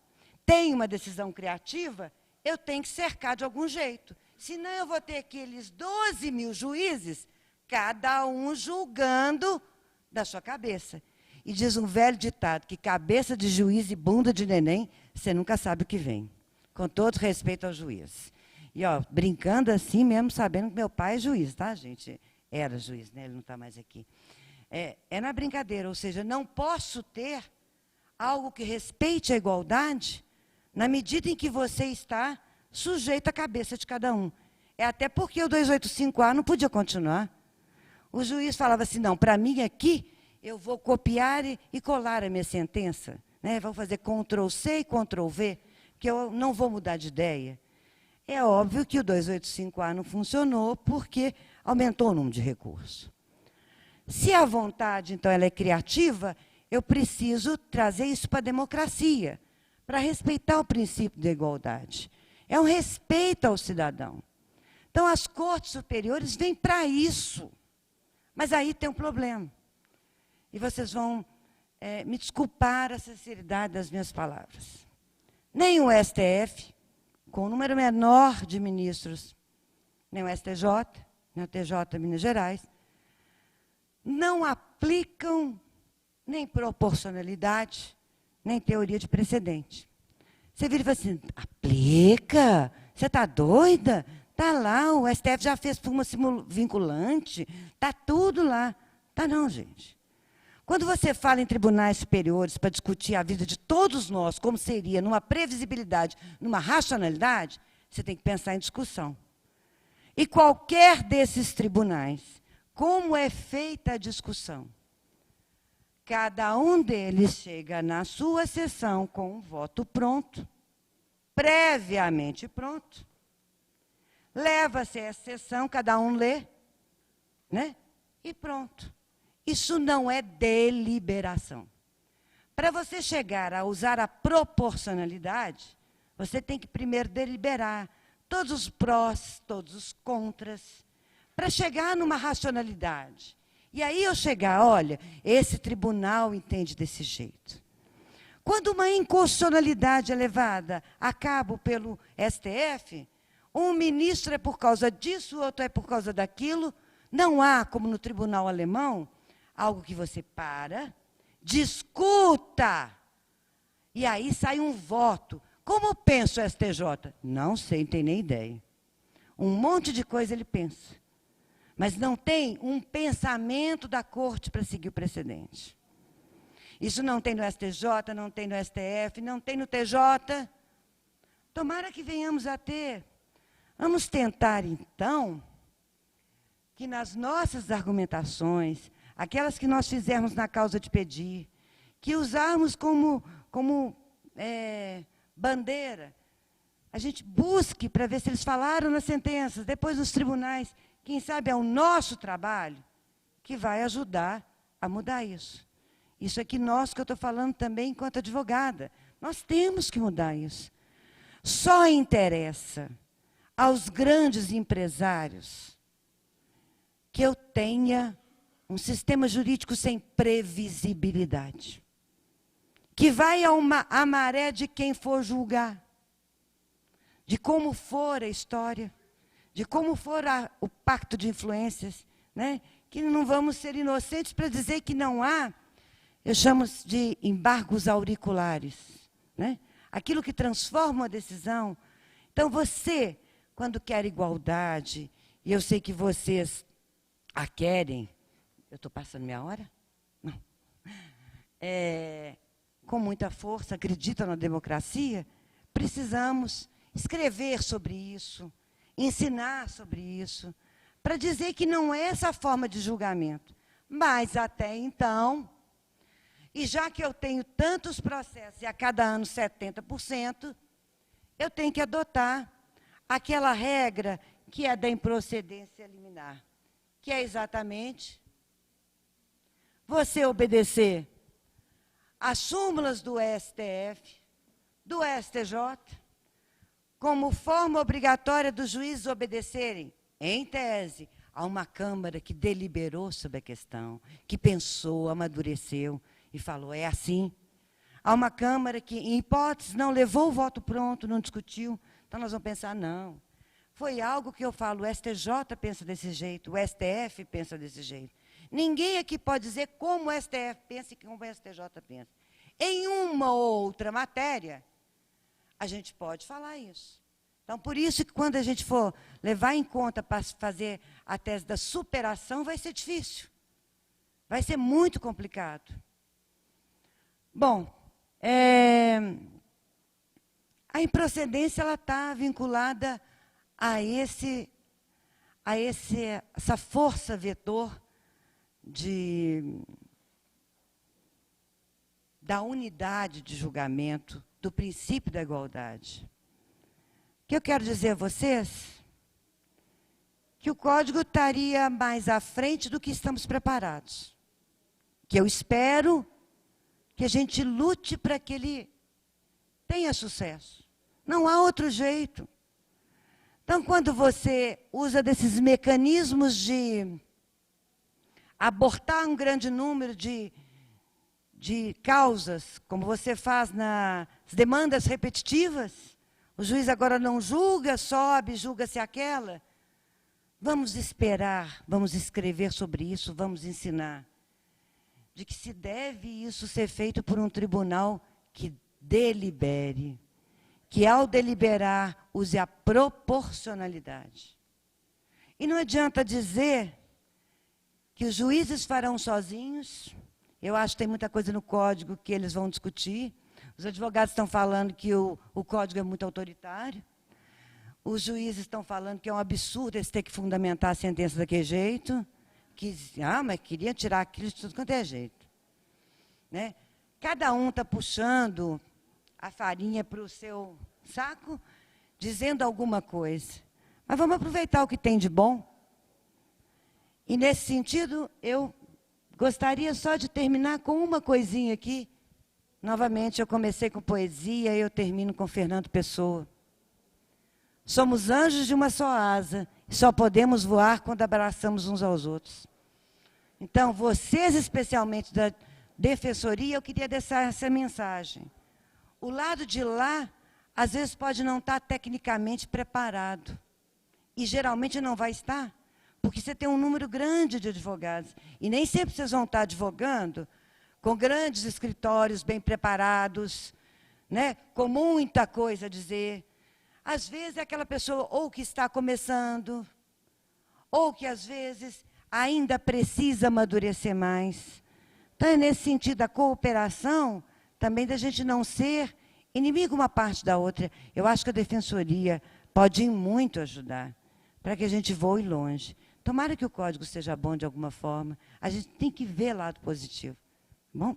tem uma decisão criativa, eu tenho que cercar de algum jeito. Senão eu vou ter aqueles 12 mil juízes, cada um julgando da sua cabeça. E diz um velho ditado, que cabeça de juiz e bunda de neném, você nunca sabe o que vem. Com todo respeito ao juiz. E, ó, brincando assim mesmo, sabendo que meu pai é juiz, tá, gente? Era juiz, né? Ele não está mais aqui. É na brincadeira, ou seja, não posso ter algo que respeite a igualdade na medida em que você está sujeito à cabeça de cada um. É até porque o 285A não podia continuar. O juiz falava assim, não, para mim aqui, eu vou copiar e colar a minha sentença. Né? Vou fazer Ctrl+C e Ctrl+V, que eu não vou mudar de ideia. É óbvio que o 285A não funcionou porque aumentou o número de recursos. Se a vontade, então, ela é criativa, eu preciso trazer isso para a democracia, para respeitar o princípio da igualdade. É um respeito ao cidadão. Então, as cortes superiores vêm para isso. Mas aí tem um problema. E vocês vão me desculpar a sinceridade das minhas palavras. Nem o STF, com um número menor de ministros, nem o STJ, nem o TJ Minas Gerais, não aplicam nem proporcionalidade, nem teoria de precedente. Você vira e fala assim, aplica? Você está doida? Está lá, o STF já fez turma vinculante, está tudo lá. Está não, gente. Quando você fala em tribunais superiores para discutir a vida de todos nós, como seria, numa previsibilidade, numa racionalidade, você tem que pensar em discussão. E qualquer desses tribunais, como é feita a discussão? Cada um deles chega na sua sessão com um voto pronto, previamente pronto. Leva-se essa sessão, cada um lê, né? E pronto. Isso não é deliberação. Para você chegar a usar a proporcionalidade, você tem que primeiro deliberar todos os prós, todos os contras, para chegar numa racionalidade. E aí eu chegar, olha, esse tribunal entende desse jeito. Quando uma inconstitucionalidade é levada a cabo pelo STF, um ministro é por causa disso, outro é por causa daquilo, não há, como no tribunal alemão, algo que você para, discuta, e aí sai um voto. Como pensa o STJ? Não sei, não tem nem ideia. Um monte de coisa ele pensa. Mas não tem um pensamento da corte para seguir o precedente. Isso não tem no STJ, não tem no STF, não tem no TJ. Tomara que venhamos a ter. Vamos tentar, então, que nas nossas argumentações, aquelas que nós fizermos na causa de pedir, que usarmos como bandeira, a gente busque para ver se eles falaram nas sentenças, depois nos tribunais. Quem sabe é o nosso trabalho que vai ajudar a mudar isso. Isso aqui que eu estou falando também enquanto advogada. Nós temos que mudar isso. Só interessa aos grandes empresários que eu tenha um sistema jurídico sem previsibilidade, que vai à maré de quem for julgar, de como for a história, de como for o pacto de influências, né? Que não vamos ser inocentes para dizer que não há, eu chamo de embargos auriculares, né? Aquilo que transforma a decisão. Então, você, quando quer igualdade, e eu sei que vocês a querem, eu estou passando minha hora? Não. Com muita força, acreditam na democracia, precisamos escrever sobre isso, ensinar sobre isso, para dizer que não é essa forma de julgamento. Mas, até então, e já que eu tenho tantos processos, e a cada ano 70%, eu tenho que adotar aquela regra que é da improcedência liminar, que é exatamente você obedecer às súmulas do STF, do STJ, como forma obrigatória dos juízes obedecerem, em tese, a uma Câmara que deliberou sobre a questão, que pensou, amadureceu e falou, é assim. Há uma Câmara que, em hipótese, não levou o voto pronto, não discutiu. Então, nós vamos pensar, não. Foi algo que eu falo, o STJ pensa desse jeito, o STF pensa desse jeito. Ninguém aqui pode dizer como o STF pensa e como o STJ pensa. Em uma ou outra matéria, a gente pode falar isso. Então, por isso que quando a gente for levar em conta para fazer a tese da superação, vai ser difícil. Vai ser muito complicado. Bom, a improcedência ela está vinculada a essa força vetor da unidade de julgamento, do princípio da igualdade. O que eu quero dizer a vocês? que o Código estaria mais à frente do que estamos preparados. Que eu espero que a gente lute para que ele tenha sucesso. Não há outro jeito. Então, quando você usa desses mecanismos de abortar um grande número de causas, como você faz nas demandas repetitivas, o juiz agora não julga, sobe, julga-se aquela. Vamos esperar, vamos escrever sobre isso, vamos ensinar. De que se deve isso ser feito por um tribunal que delibere, que ao deliberar use a proporcionalidade. E não adianta dizer que os juízes farão sozinhos. Eu acho que tem muita coisa no Código que eles vão discutir. Os advogados estão falando que o Código é muito autoritário. Os juízes estão falando que é um absurdo eles terem que fundamentar a sentença daquele jeito. Mas queria tirar aquilo de tudo quanto é jeito. Né? Cada um está puxando a farinha para o seu saco, dizendo alguma coisa. Mas vamos aproveitar o que tem de bom. E, nesse sentido, eu gostaria só de terminar com uma coisinha aqui. Novamente, eu comecei com poesia e eu termino com Fernando Pessoa. Somos anjos de uma só asa, e só podemos voar quando abraçamos uns aos outros. Então, vocês, especialmente da Defensoria, eu queria deixar essa mensagem. O lado de lá, às vezes, pode não estar tecnicamente preparado. E, geralmente, não vai estar, porque você tem um número grande de advogados. E nem sempre vocês vão estar advogando com grandes escritórios bem preparados, né, com muita coisa a dizer. Às vezes, é aquela pessoa ou que está começando, ou que, às vezes, ainda precisa amadurecer mais. Então, é nesse sentido, a cooperação também da gente não ser inimigo uma parte da outra. Eu acho que a Defensoria pode muito ajudar para que a gente voe longe. Tomara que o Código seja bom de alguma forma. A gente tem que ver lado positivo. Bom?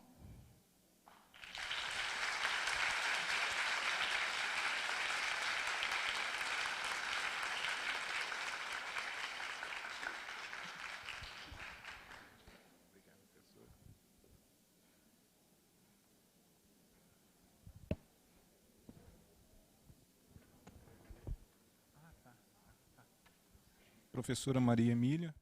Professora Maria Emília.